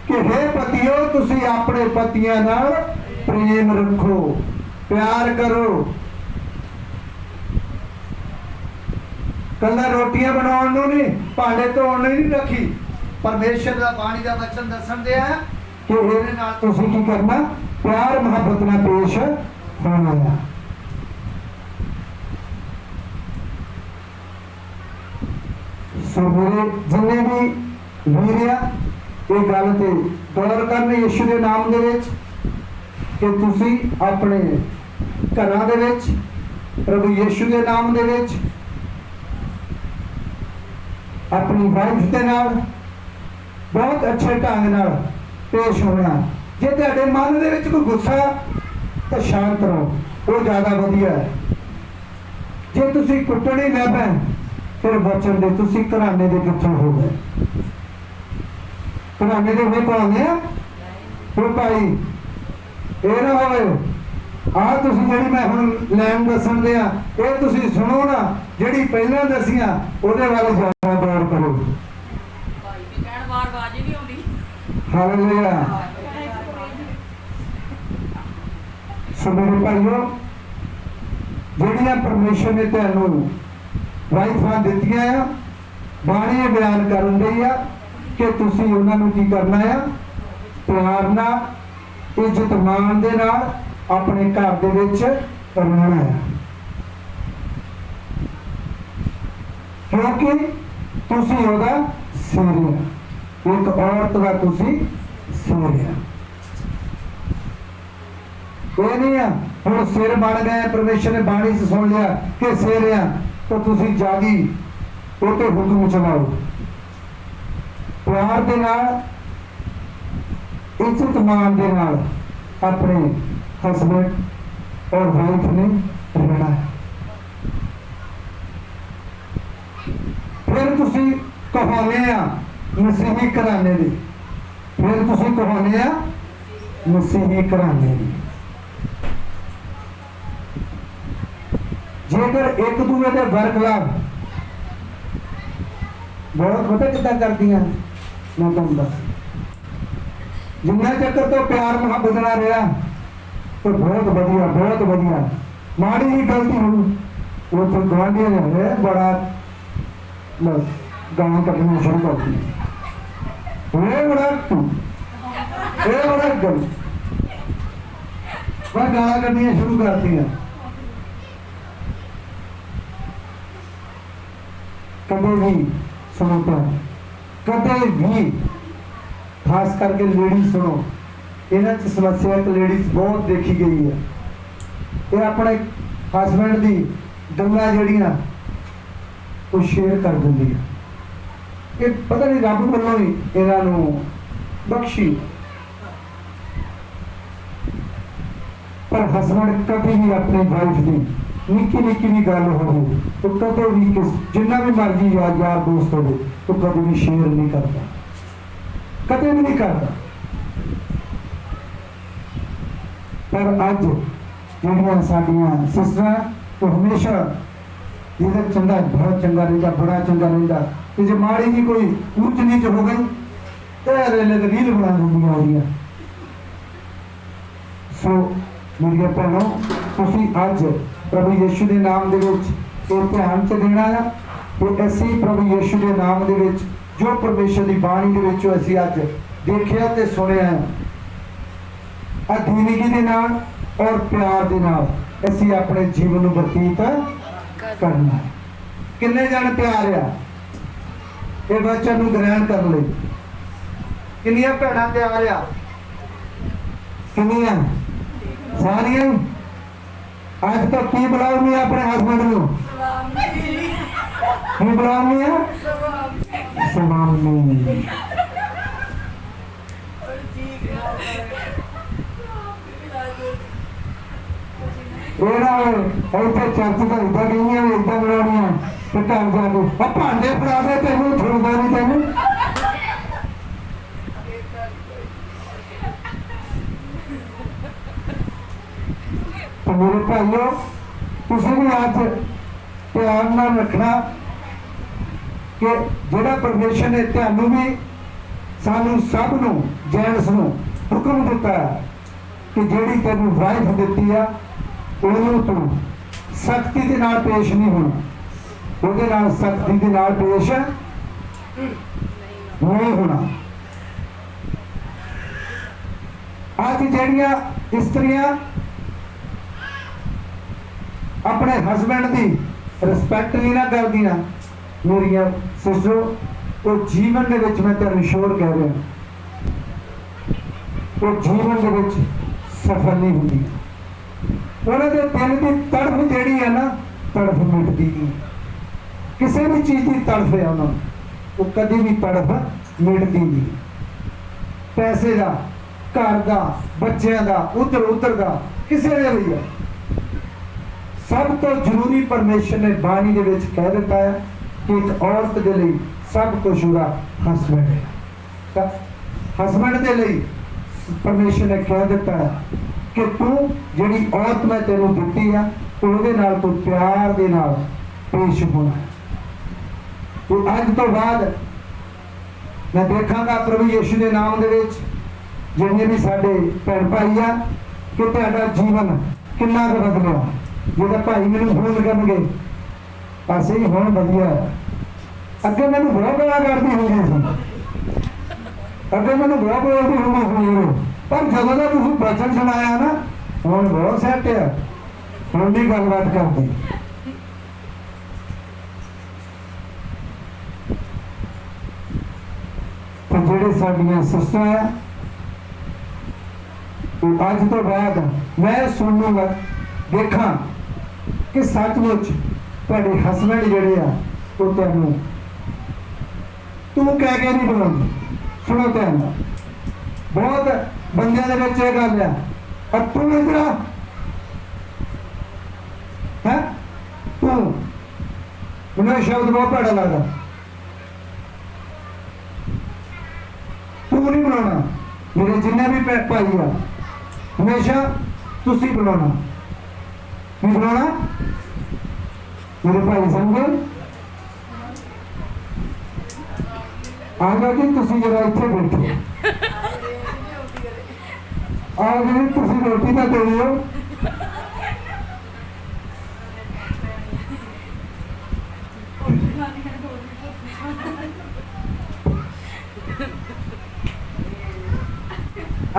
ਕਿ हे ਪਤਿਓ ਤੁਸੀਂ ਆਪਣੇ ਪਤੀਆਂ ਨਾਲ ਪ੍ਰੇਮ ਰੱਖੋ, ਪਿਆਰ ਕਰੋ। ਕੱਲਾ ਰੋਟੀਆਂ ਬਣਾਉਣ ਨੂੰ ਨਹੀਂ, ਭਾਂਡੇ ਧੋਣ ਨੂੰ ਨਹੀਂ ਰੱਖੀ। ਪਰਮੇਸ਼ਰ ਦਾ ਬਾਣੀ ਦਾ ਵਚਨ ਦੱਸਣ ਦਿਆ ਕਿ ਇਹਦੇ ਨਾਲ ਤੁਸੀਂ ਕੀ ਕਰਨਾ, ਪਿਆਰ ਮੁਹੱਬਤ ਨਾਲ ਪੇਸ਼ ਹੋਣਾ ਆ। ਸੋ ਮੇਰੇ ਜਿੰਨੇ ਵੀ ਵੀਰ ਆ ਇਹ ਗੱਲ ਤੇ ਗੌਰ ਕਰਨ ਯਿਸੂ ਦੇ ਨਾਮ ਦੇ ਵਿੱਚ ਕਿ ਤੁਸੀਂ ਆਪਣੇ ਘਰਾਂ ਦੇ ਵਿੱਚ ਪ੍ਰਭੂ ਯਿਸੂ ਦੇ ਨਾਮ ਦੇ ਵਿੱਚ ਆਪਣੀ ਵਾਈਫ ਦੇ ਨਾਲ ਬਹੁਤ ਅੱਛੇ ਢੰਗ ਨਾਲ ਪੇਸ਼ ਹੋਣਾ। ਜੇ ਤੁਹਾਡੇ ਮਨ ਦੇ ਵਿੱਚ ਕੋਈ ਗੁੱਸਾ ਤਾਂ ਸ਼ਾਂਤ ਰਹੋ, ਉਹ ਜ਼ਿਆਦਾ ਵਧੀਆ ਹੈ। ਜੇ ਤੁਸੀਂ ਕੁੱਟਣੀ ਲੈ ਪੈ ਫਿਰ ਬਚਨ ਦੇ ਤੁਸੀਂ ਘਰਾਣੇ ਦੇ ਕਿੱਥੋਂ ਹੋ ਗਏ? ਘਰਾਣੇ ਦੇ ਹੋਏ ਪਾਉਂਦੇ ਆ ਉਹ ਭਾਈ ਇਹ ਨਾ ਹੋਵੇ ਆ ਤੁਸੀਂ ਜਿਹੜੀ ਮੈਂ ਹੁਣ ਲੈਣ ਦੱਸਣ ਦੇ ਆ ਇਹ ਤੁਸੀਂ ਸੁਣੋ ਨਾ, ਜਿਹੜੀ ਪਹਿਲਾਂ ਦੱਸੀਆਂ ਉਹਦੇ ਵੱਲ ਜ਼ਿਆਦਾ ਗੌਰ ਕਰੋ। ਭਾਈ ਵੀ ਕਹਿਣ ਵਾਰ ਆਵਾਜ਼ ਹੀ ਨਹੀਂ ਆਉਂਦੀ। ਹਾਲੇਲੂਇਆ। ਸੋ ਮੇਰੇ ਭਾਈਓ, ਜਿਹੜੀਆਂ ਪਰਮੇਸ਼ਰ ਨੇ ਤੁਹਾਨੂੰ ਵਾਈਫਾਂ ਦਿੱਤੀਆਂ ਆ, ਬਾਣੀ ਇਹ ਬਿਆਨ ਕਰਨ ਲਈ ਆ ਕਿ ਤੁਸੀਂ ਉਹਨਾਂ ਨੂੰ ਕੀ ਕਰਨਾ ਆ, ਪਿਆਰ ਨਾਲ, ਇੱਜ਼ਤ ਮਾਣ ਦੇ ਨਾਲ ਆਪਣੇ ਘਰ ਦੇ ਵਿੱਚ ਰਹਿਣਾ ਆ। ਕਿਉਂਕਿ ਤੁਸੀਂ ਉਹਦਾ ਸਿਰ ਆ, ਇੱਕ ਔਰਤ ਦਾ ਤੁਸੀਂ ਸਿਰ ਆ। ਇਹ ਨਹੀਂ ਆ ਹੁਣ ਸਿਰ ਬਣ ਗਏ, ਪਰਮੇਸ਼ਰ ਨੇ ਬਾਣੀ 'ਚ ਸੁਣ ਲਿਆ ਕਿ ਸਿਰ ਆ ਤਾਂ ਤੁਸੀਂ ਜਾਗੀ ਉਹ ਤੇ ਹੁਕਮ ਚਲਾਓ। ਪਿਆਰ ਦੇ ਨਾਲ, ਇੱਜ਼ਤ ਮਾਣ ਦੇ ਨਾਲ ਆਪਣੇ ਹਸਬੈਂਡ ਔਰ ਵਾਈਫ ਨੇ ਰਹਿਣਾ ਹੈ। ਫਿਰ ਤੁਸੀਂ ਕਹਾਉਂਦੇ ਆ ਮਸੀਹੀ ਘਰਾਣੇ ਦੀ, ਫਿਰ ਤੁਸੀਂ ਕਹਾਉਂਦੇ ਆ ਮਸੀਹੀ ਘਰਾਣੇ ਦੀ। ਜੇਕਰ ਇੱਕ ਦੂਜੇ ਦੇ ਵਰਖਲਾਫ ਬਹੁਤ ਪਤਾ ਕਿੱਦਾਂ ਕਰਦੀਆਂ, ਮੈਂ ਤੁਹਾਨੂੰ ਦੱਸ, ਜਿੰਨਾ ਚੱਕਰ ਤੋਂ ਪਿਆਰ ਮੁਹੱਬਤ ਨਾਲ ਰਿਹਾ ਤਾਂ ਬਹੁਤ ਵਧੀਆ, ਬਹੁਤ ਵਧੀਆ। ਮਾੜੀ ਹੀ ਗਲਤੀ ਹੋਈ ਉਹ ਤਾਂ ਗਵਾਂਢੀਆਂ ਨੇ ਹੋਇਆ ਬੜਾ ਬਸ ਗਾਣਾ ਕੱਢਣਾ ਸ਼ੁਰੂ ਕਰ ਦਿੱਤੀ। ਇਹ ਬੜਾ ਗਲ ਮੈਂ ਗਾਣਾ ਕੱਢਣੀਆਂ ਸ਼ੁਰੂ ਕਰਤੀਆਂ। ਕਦੇ ਵੀ ਸੁਣੋ ਤਾਂ ਕਦੇ ਵੀ, ਖਾਸ ਕਰਕੇ ਲੇਡੀਜ਼ ਸੁਣੋ, ਇਹਨਾਂ 'ਚ ਸਮੱਸਿਆ ਇੱਕ ਲੇਡੀਜ਼ ਬਹੁਤ ਦੇਖੀ ਗਈ ਹੈ। ਇਹ ਆਪਣੇ ਹਸਬੈਂਡ ਦੀ ਗੱਲਾਂ ਜਿਹੜੀਆਂ ਉਹ ਸ਼ੇਅਰ ਕਰ ਦਿੰਦੀ ਹੈ। ਇਹ ਪਤਾ ਨਹੀਂ ਰੱਬ ਵੱਲੋਂ ਹੀ ਇਹਨਾਂ ਨੂੰ ਬਖਸ਼ੀ, ਪਰ ਹਸਬੈਂਡ ਕਦੇ ਵੀ ਆਪਣੀ ਵਾਈਫ ਦੀ ਨਿੱਕੀ ਨਿੱਕੀ ਵੀ ਗੱਲ ਹੋਵੇ तो कदे भी जिन्ना भी मर्जी यार दोस्त हो तो कभी भी शेयर नहीं करता, कदे भी नहीं करता। पर अज जो साडियां सिस्टर तो हमेशा जिधर चंगा बहुत चंगा रहता, बड़ा चंगा रहता, तो जो माड़ी जी कोई ऊंच नीच हो गई तो रील बना दिंदियां होंदियां। सो मेरी भैनों, तुसीं अज प्रभु यीशु के नाम दे विच ਇਹ ਧਿਆਨ ਚ ਦੇਣਾ ਆ ਕਿ ਅਸੀਂ ਪ੍ਰਭੂ ਯਿਸੂ ਦੇ ਨਾਮ ਦੇ ਵਿੱਚ ਜੋ ਪਰਮੇਸ਼ਰ ਦੀ ਬਾਣੀ ਦੇ ਵਿੱਚੋਂ ਅਸੀਂ ਅੱਜ ਦੇਖਿਆ ਤੇ ਸੁਣਿਆ ਅਧੀਨਗੀ ਦੇ ਨਾਲ ਔਰ ਪਿਆਰ ਦੇ ਨਾਲ ਅਸੀਂ ਆਪਣੇ ਜੀਵਨ ਨੂੰ ਬਤੀਤ ਕਰਨਾ। ਕਿੰਨੇ ਜਣ ਪਿਆਰ ਆ ਇਹ ਬੱਚਿਆਂ ਨੂੰ ਗ੍ਰਹਿਣ ਕਰਨ ਲਈ? ਕਿੰਨੀਆਂ ਭੈਣਾਂ ਤਿਆਰ ਆ? ਕਿੰਨੀਆਂ? ਸਾਰੀਆਂ। आज तक की बुलाओगी अपने हस्बैंड को? की बुलाओगी है? सलामी। चर्च का इदा नहीं है, इदा बुलानी है तो घर जाके भांडे फड़ा दे, तेन छुड़ता नहीं तेन। तो मेरे भाइयों, तुम भी अज प्यार नाल रखना, ਕਿ ਜਿਹੜਾ ਪਰਮੇਸ਼ਰ ਨੇ ਤੁਹਾਨੂੰ ਵੀ ਸਾਨੂੰ ਸਭ ਨੂੰ ਜੈਂਟਸ ਨੂੰ ਹੁਕਮ ਦਿੱਤਾ ਹੈ ਕਿ ਜਿਹੜੀ ਤੈਨੂੰ ਵਾਈਫ ਦਿੱਤੀ ਆ ਉਹਨੂੰ ਤੂੰ ਸਖਤੀ ਦੇ ਨਾਲ ਪੇਸ਼ ਨਹੀਂ ਹੋਣਾ, ਉਹਦੇ ਨਾਲ ਸਖਤੀ ਦੇ ਨਾਲ ਪੇਸ਼ ਨਹੀਂ ਹੋਣਾ। ਅੱਜ ਜਿਹੜੀਆਂ ਇਸਤਰੀਆਂ ਆਪਣੇ ਹਸਬੈਂਡ ਦੀ ਰਿਸਪੈਕਟ ਨਹੀਂ ਨਾ ਕਰਦੀਆਂ, ਮੇਰੀਆਂ ਸਿਸਟਰੋ, ਉਹ ਜੀਵਨ ਦੇ ਵਿੱਚ ਮੈਂ ਤੁਹਾਨੂੰ ਸ਼ੋਰ ਕਹਿ ਰਿਹਾ, ਉਹ ਜੀਵਨ ਦੇ ਵਿੱਚ ਸਫਲ ਨਹੀਂ ਹੁੰਦੀ। ਉਹਨਾਂ ਦੇ ਦਿਲ ਦੀ ਤੜਫ ਜਿਹੜੀ ਹੈ ਨਾ, ਤੜਫ ਮਿਟਦੀ ਨਹੀਂ। ਕਿਸੇ ਵੀ ਚੀਜ਼ ਦੀ ਤੜਫ ਹੈ ਉਹਨਾਂ ਨੂੰ, ਉਹ ਕਦੀ ਵੀ ਤੜਫ ਮਿਟਦੀ ਨਹੀਂ। ਪੈਸੇ ਦਾ, ਘਰ ਦਾ, ਬੱਚਿਆਂ ਦਾ, ਉੱਧਰ ਦਾ, ਕਿਸੇ ਦੇ ਵੀ ਹੈ। ਸਭ ਤੋਂ ਜ਼ਰੂਰੀ ਪਰਮੇਸ਼ਰ ਨੇ ਬਾਣੀ ਦੇ ਵਿੱਚ ਕਹਿ ਦਿੱਤਾ ਹੈ ਕਿ ਇੱਕ ਔਰਤ ਦੇ ਲਈ ਸਭ ਕੁਝ ਉਹਦਾ ਹਸਬੈਂਡ ਹੈ। ਤਾਂ ਹਸਬੈਂਡ ਦੇ ਲਈ ਪਰਮੇਸ਼ਰ ਨੇ ਕਹਿ ਦਿੱਤਾ ਹੈ ਕਿ ਤੂੰ ਜਿਹੜੀ ਔਰਤ ਮੈਂ ਤੈਨੂੰ ਦਿੱਤੀ ਆ, ਉਹਦੇ ਨਾਲ ਤੂੰ ਪਿਆਰ ਦੇ ਨਾਲ ਪੇਸ਼ ਹੋਣਾ। ਤੇ ਅੱਜ ਤੋਂ ਬਾਅਦ ਮੈਂ ਦੇਖਾਂਗਾ ਪ੍ਰਭੂ ਯਿਸੂ ਦੇ ਨਾਮ ਦੇ ਵਿੱਚ ਜਿੰਨੇ ਵੀ ਸਾਡੇ ਭੈਣ ਭਾਈ ਆ ਕਿ ਤੁਹਾਡਾ ਜੀਵਨ ਕਿੰਨਾ ਕੁ ਬਦਲਿਆ। ਜਿਹੜਾ ਭਾਈ ਮੈਨੂੰ ਫੋਨ ਕਰਨਗੇ ਅਸੀਂ ਹੁਣ ਵਧੀਆ ਹੈ। ਅੱਗੇ ਮੈਨੂੰ ਬਹੁਤ ਗੱਲਾਂ ਕਰਦੀ ਹੁੰਦੀ ਸੀ, ਅੱਗੇ ਮੈਨੂੰ ਬਹੁਤ ਬੋਲਦੀ ਹੁੰਦੀ ਸੀ, ਪਰ ਜਦੋਂ ਦਾ ਤੁਸੀਂ ਬਚਨ ਸੁਣਾਇਆ ਨਾ, ਹੁਣ ਬਹੁਤ ਸੈੱਟ ਆ, ਹੁਣ ਵੀ ਗੱਲਬਾਤ ਕਰਦੀ। ਤੇ ਜਿਹੜੇ ਸਾਡੀਆਂ ਸਿਸਟਰ ਆ, ਉਹ ਅੱਜ ਤੋਂ ਬਾਅਦ ਮੈਂ ਸੁਣੂਗਾ, ਦੇਖਾਂ ਕਿ ਸੱਚਮੁੱਚ ਤੁਹਾਡੇ ਹਸਬੈਂਡ ਜਿਹੜੇ ਆ ਉਹ ਤੁਹਾਨੂੰ ਤੂੰ ਕਹਿ ਕੇ ਨਹੀਂ ਬੁਲਾਉਂਦੇ। ਸੁਣੋ ਧਿਆਨ ਨਾਲ, ਬਹੁਤ ਬੰਦਿਆਂ ਦੇ ਵਿੱਚ ਇਹ ਗੱਲ ਆ, ਤੂੰ ਇੱਧਰ ਆ ਹੈ, ਤੂੰ, ਮੈਨੂੰ ਇਹ ਸ਼ਬਦ ਬਹੁਤ ਭੈੜਾ ਲੱਗਦਾ। ਤੂੰ ਨਹੀਂ ਬੁਲਾਉਣਾ, ਮੇਰੇ ਜਿੰਨੇ ਵੀ ਭਾਈ ਆ ਹਮੇਸ਼ਾ ਤੁਸੀਂ ਬੁਲਾਉਣਾ। ਕੀ ਬੁਲਾਉਣਾ ਮੇਰੇ ਭਾਈ ਸਮਝੇ? ਆ ਜਾਓ ਜੀ, ਤੁਸੀਂ ਜਰਾ ਇੱਥੇ ਬੈਠੋ, ਆ ਜੀ, ਤੁਸੀਂ ਰੋਟੀ ਤਾਂ ਦੇ ਦਿਓ।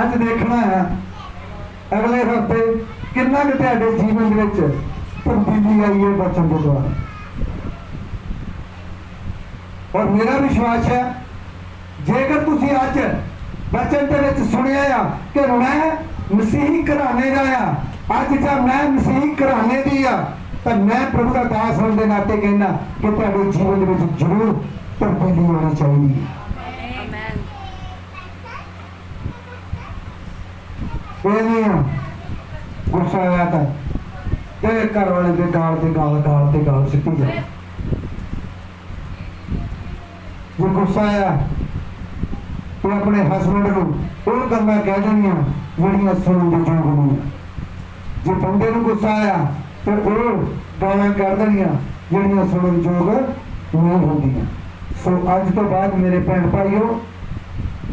ਅੱਜ ਦੇਖਣਾ ਹੈ ਅਗਲੇ ਹਫ਼ਤੇ ਕਿੰਨਾ ਕੁ ਤੁਹਾਡੇ ਜੀਵਨ ਦੇ ਵਿੱਚ ਤਬਦੀਲੀ ਆਈ ਹੈ ਬਚਨ ਦੇ ਦੁਆਰਾ। ਔਰ ਮੇਰਾ ਵਿਸ਼ਵਾਸ ਹੈ ਜੇਕਰ ਤੁਸੀਂ ਅੱਜ ਬਚਨ ਦੇ ਵਿੱਚ ਸੁਣਿਆ ਆ ਕਿ ਮੈਂ ਮਸੀਹੀ ਘਰਾਣੇ ਦਾ ਆ, ਅੱਜ ਜਦ ਮੈਂ ਮਸੀਹੀ ਘਰਾਣੇ ਦੀ ਆ, ਤਾਂ ਮੈਂ ਪ੍ਰਭੂ ਦਾ ਦਾਸ ਹੋਣ ਦੇ ਨਾਤੇ ਕਹਿੰਦਾ ਕਿ ਤੁਹਾਡੇ ਜੀਵਨ ਦੇ ਵਿੱਚ ਜ਼ਰੂਰ ਤਬਦੀਲੀ ਹੋਣੀ ਚਾਹੀਦੀ ਹੈ। ਇਹ ਨਹੀਂ ਆ ਗੁੱਸਾ ਆਇਆ ਤਾਂ ਤੇ ਘਰ ਵਾਲੇ ਦੇ ਗਾਲ ਤੇ ਗਾਲ ਸਿੱਟੀ ਜਾ। ਜੇ ਗੁੱਸਾ ਆਇਆ ਤੇ ਆਪਣੇ ਹਸਬੈਂਡ ਨੂੰ ਉਹ ਗੱਲਾਂ ਕਹਿ ਦੇਣੀਆਂ ਜਿਹੜੀਆਂ ਸੁਣਨ ਦੇ ਯੋਗ ਨਹੀਂ। ਜੇ ਬੰਦੇ ਨੂੰ ਗੁੱਸਾ ਆਇਆ ਤੇ ਉਹ ਗਾਲਾਂ ਕੱਢ ਦੇਣੀਆਂ ਜਿਹੜੀਆਂ ਸੁਣਨ ਦੇ ਯੋਗ ਨਹੀਂ ਹੁੰਦੀਆਂ। ਸੋ ਅੱਜ ਤੋਂ ਬਾਅਦ ਮੇਰੇ ਭੈਣ ਭਾਈਓ,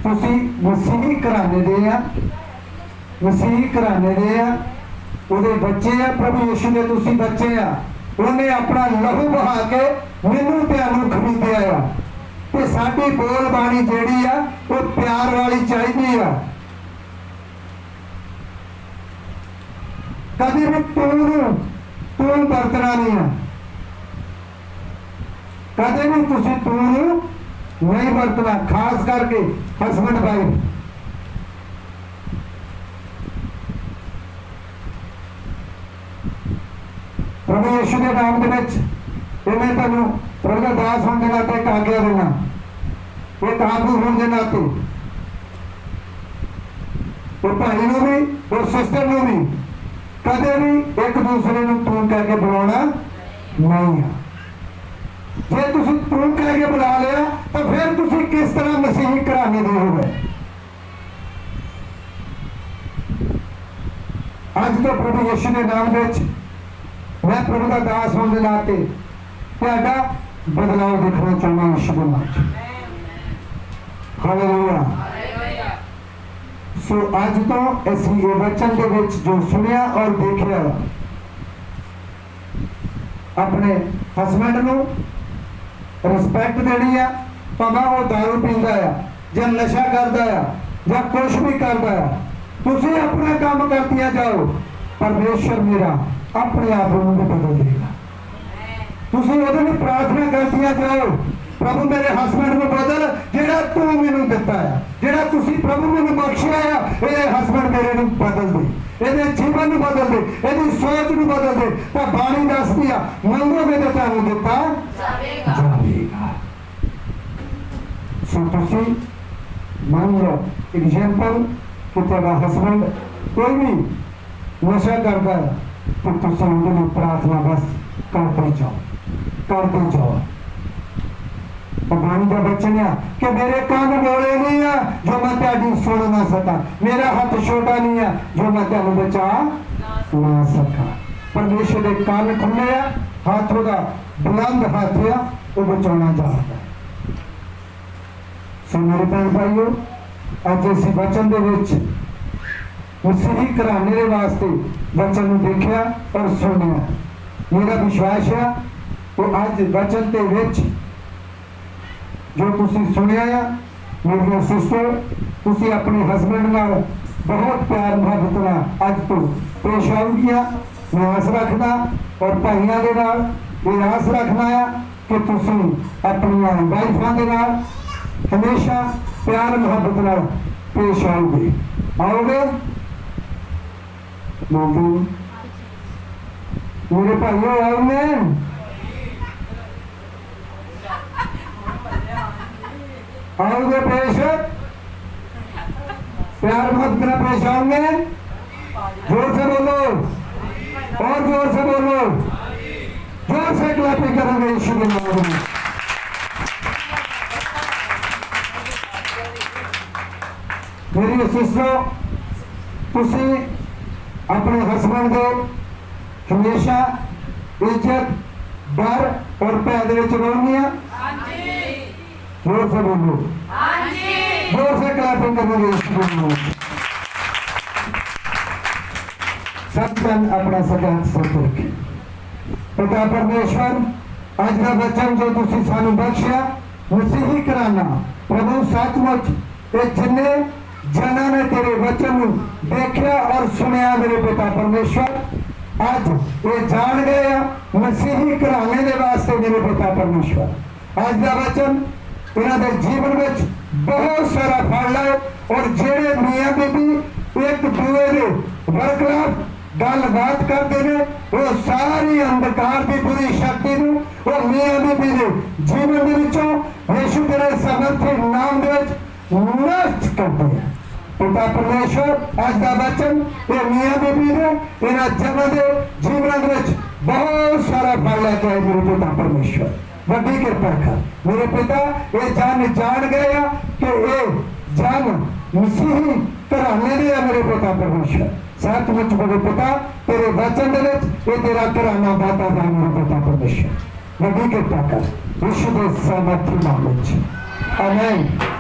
ਤੁਸੀਂ ਮਸੀਹੀ ਘਰਾਣੇ ਦੇ ਆ, ਮਸੀਹੀ ਘਰਾਣੇ ਦੇ ਆ, ਉਹਦੇ ਬੱਚੇ ਆ। ਪ੍ਰਭੂ ਯਿਸੂ ਦੇ ਤੁਸੀਂ ਬੱਚੇ ਆ। ਉਹਨੇ ਆਪਣਾ ਲਹੂ ਬਹਾ ਕੇ ਮੈਨੂੰ ਤੁਹਾਨੂੰ ਖਰੀਦਿਆ ਆ, ਤੇ ਸਾਡੀ ਬੋਲ ਬਾਣੀ ਜਿਹੜੀ ਆ ਉਹ ਪਿਆਰ ਵਾਲੀ ਚਾਹੀਦੀ ਆ। ਕਦੇ ਵੀ ਤੂੰ ਵਰਤਣਾ ਨਹੀਂ ਆ, ਕਦੇ ਵੀ ਤੁਸੀਂ ਤੂੰ ਨਹੀਂ ਵਰਤਣਾ, ਖਾਸ ਕਰਕੇ ਹਸਬੈਂਡ ਵਾਈਫ। ਪ੍ਰਭੂ ਯਿਸੂ ਦੇ ਨਾਮ ਦੇ ਵਿੱਚ ਇਹ ਮੈਂ ਤੁਹਾਨੂੰ ਪ੍ਰਭੂ ਦਾ ਦਾਸ ਹੋਣ ਦੇ ਨਾਤੇ ਇੱਕ ਆਗਿਆ ਦੇਣਾ, ਇੱਕ ਆਗੂ ਹੋਣ ਦੇ ਨਾਤੇ ਉਹ ਭਾਈ ਨੂੰ ਵੀ ਔਰ ਸਿਸਟਰ ਨੂੰ ਵੀ ਕਦੇ ਵੀ ਇੱਕ ਦੂਸਰੇ ਨੂੰ ਤੂੰ ਕਹਿ ਕੇ ਬੁਲਾਉਣਾ ਨਹੀਂ ਆ। ਜੇ ਤੁਸੀਂ ਤੂੰ ਕਹਿ ਕੇ ਬੁਲਾ ਲਿਆ ਤਾਂ ਫਿਰ ਤੁਸੀਂ ਕਿਸ ਤਰ੍ਹਾਂ ਮਸੀਹੀ ਘਰਾਣੇ ਦੇ ਹੋ ਗਏ। ਅੱਜ ਤੋਂ ਪ੍ਰਭੂ ਯਿਸੂ ਦੇ ਨਾਮ ਵਿੱਚ ਮੈਂ ਪ੍ਰਭੂ ਦਾ ਦਾਸ ਹੋਣ ਦੇ ਨਾਤੇ ਤੁਹਾਡਾ बदलाव देखना चाहना यीशु के नाम च। हालेलुया। सो अज तो ਅਸੀਂ ਇਹ वचन ਦੇ ਵਿੱਚ जो सुनिया और देखिया अपने हस्बैंड ਨੂੰ रिस्पैक्ट देनी है, भावें वो दारू पींदा है ਜਾਂ नशा करता है ਜਾਂ कुछ भी करता है, तुसी अपना काम करतिया जाओ, परमेश्वर मेरा अपने आप ਨੂੰ बदल देगा। तुसी ਉਹਦੇ ਲਈ प्रार्थना करतिया जाओ, प्रभु मेरे हस्बैंड ਨੂੰ बदल ਜਿਹੜਾ ਤੂੰ ਮੈਨੂੰ ਦਿੱਤਾ ਹੈ, ਜਿਹੜਾ ਤੁਸੀਂ प्रभु ਮੈਨੂੰ ਬਖਸ਼ਿਆ ਹੈ, ਇਹ ਹਸਬੈਂਡ ਮੇਰੇ ਨੂੰ ਬਦਲ ਦੇ, ਇਹਦੇ ਜੀਵਨ ਨੂੰ ਬਦਲ ਦੇ, ਇਹਦੀ ਸੋਚ ਨੂੰ ਬਦਲ ਦੇ। ਤਾਂ ਬਾਣੀ ਦੱਸਦੀ ਆ ਮੰਗੋਗੇ ਤਾਂ ਤੁਹਾਨੂੰ ਦਿੱਤਾ ਜਾਵੇਗਾ। ਸੋ ਤੁਸੀਂ ਮੰਨ ਲਓ एग्जाम्पल कि ਤੁਹਾਡਾ ਹਸਬੈਂਡ ਕੋਈ ਵੀ ਨਸ਼ਾ ਕਰਦਾ ਹੈ ਤਾਂ ਤੁਸੀਂ ਉਹਦੇ ਲਈ ਪ੍ਰਾਰਥਨਾ ਬਸ ਕਰਦੇ ਜਾਓ। बाणी का बचन है कि मेरे कान बोले नहीं है जो मैं तेरी सुन ना सका, मेरा हाथ छोटा नहीं है जो मैं तेन बचा ना सका। परमेश्वर के कान खुले है, हाथ का बुलंद हाथ है, वो बचाना चाहता है। सो मेरे भैन भाइयों, अज असी वचन दे विच मसीही घराने दे वास्ते वचन नूं देखिया और सुनिया। मेरा विश्वास है कि अज वचन दे विच जो तुसी सुनिया है मेरी सिस्टर, तुसी अपने हस्बैंड नाल बहुत प्यार मुहब्बत नाल अज तो पेश आऊगियां। मैं आस रखना और भाइयों के नाल ये आस रखना है कि तुसी अपनी वाइफां के नाल हमेशा प्यार मुहब्बत नाल पेश आओगे। मेरे भाइयों आओगे, आओगे पेश, प्यार मोहब्बत पेश आओगे। जोर से बोलो और जोर से बोलो, जोर से क्लैपिंग करेंगे यीशु के नाम में। मेरी सिस्टरों, तुसी अपने हस्बैंड को हमेशा इज्जत डर और भय दे विच रहोगे। जोर से बोलो, जोर से क्लैपिंग करेंगे। सब जन अपना सदा सत रखे। पिता परमेश्वर, अज का वचन जो तुसी सानू बख्शिया मसीही घराना प्रभु सचमुच ये जिन्ने जना ने तेरे वचन नूं देखिया और सुनिया मेरे पिता परमेश्वर, अज ये जान गए मसीही घराने के वास्ते मेरे पिता परमेश्वर। अज का वचन इन्हां दे जीवन में बहुत सारा फल लाए और जेड़े मियाँ बीबी एक दूए दे बरखलाफ गलबात करते हैं, वो सारी अंधकार की बुरी शक्ति नूं वो मियाँ बीबी दे जीवन दे विचों यीशु तेरे समर्थी नाम दे विच नष्ट करते हैं। पिता परमेश्वर, अज का वचन ये मियाँ बीबी ने इन्हां जनां दे जीवन दे विच बहुत सारा फल लेके आए मेरे पिता परमेश्वर। वड्डी कृपा कर मेरे पिता, ये जान गए कि ये जन मसीही घराने दे मेरे पिता परमेश्वर। सचमुच मेरे पिता तेरे वचन दे विच ये तेरा घराना दाता है मेरे पिता परमेश्वर। वड्डी कृपा कर यीशु दे सामर्थी नाम विच, आमीन।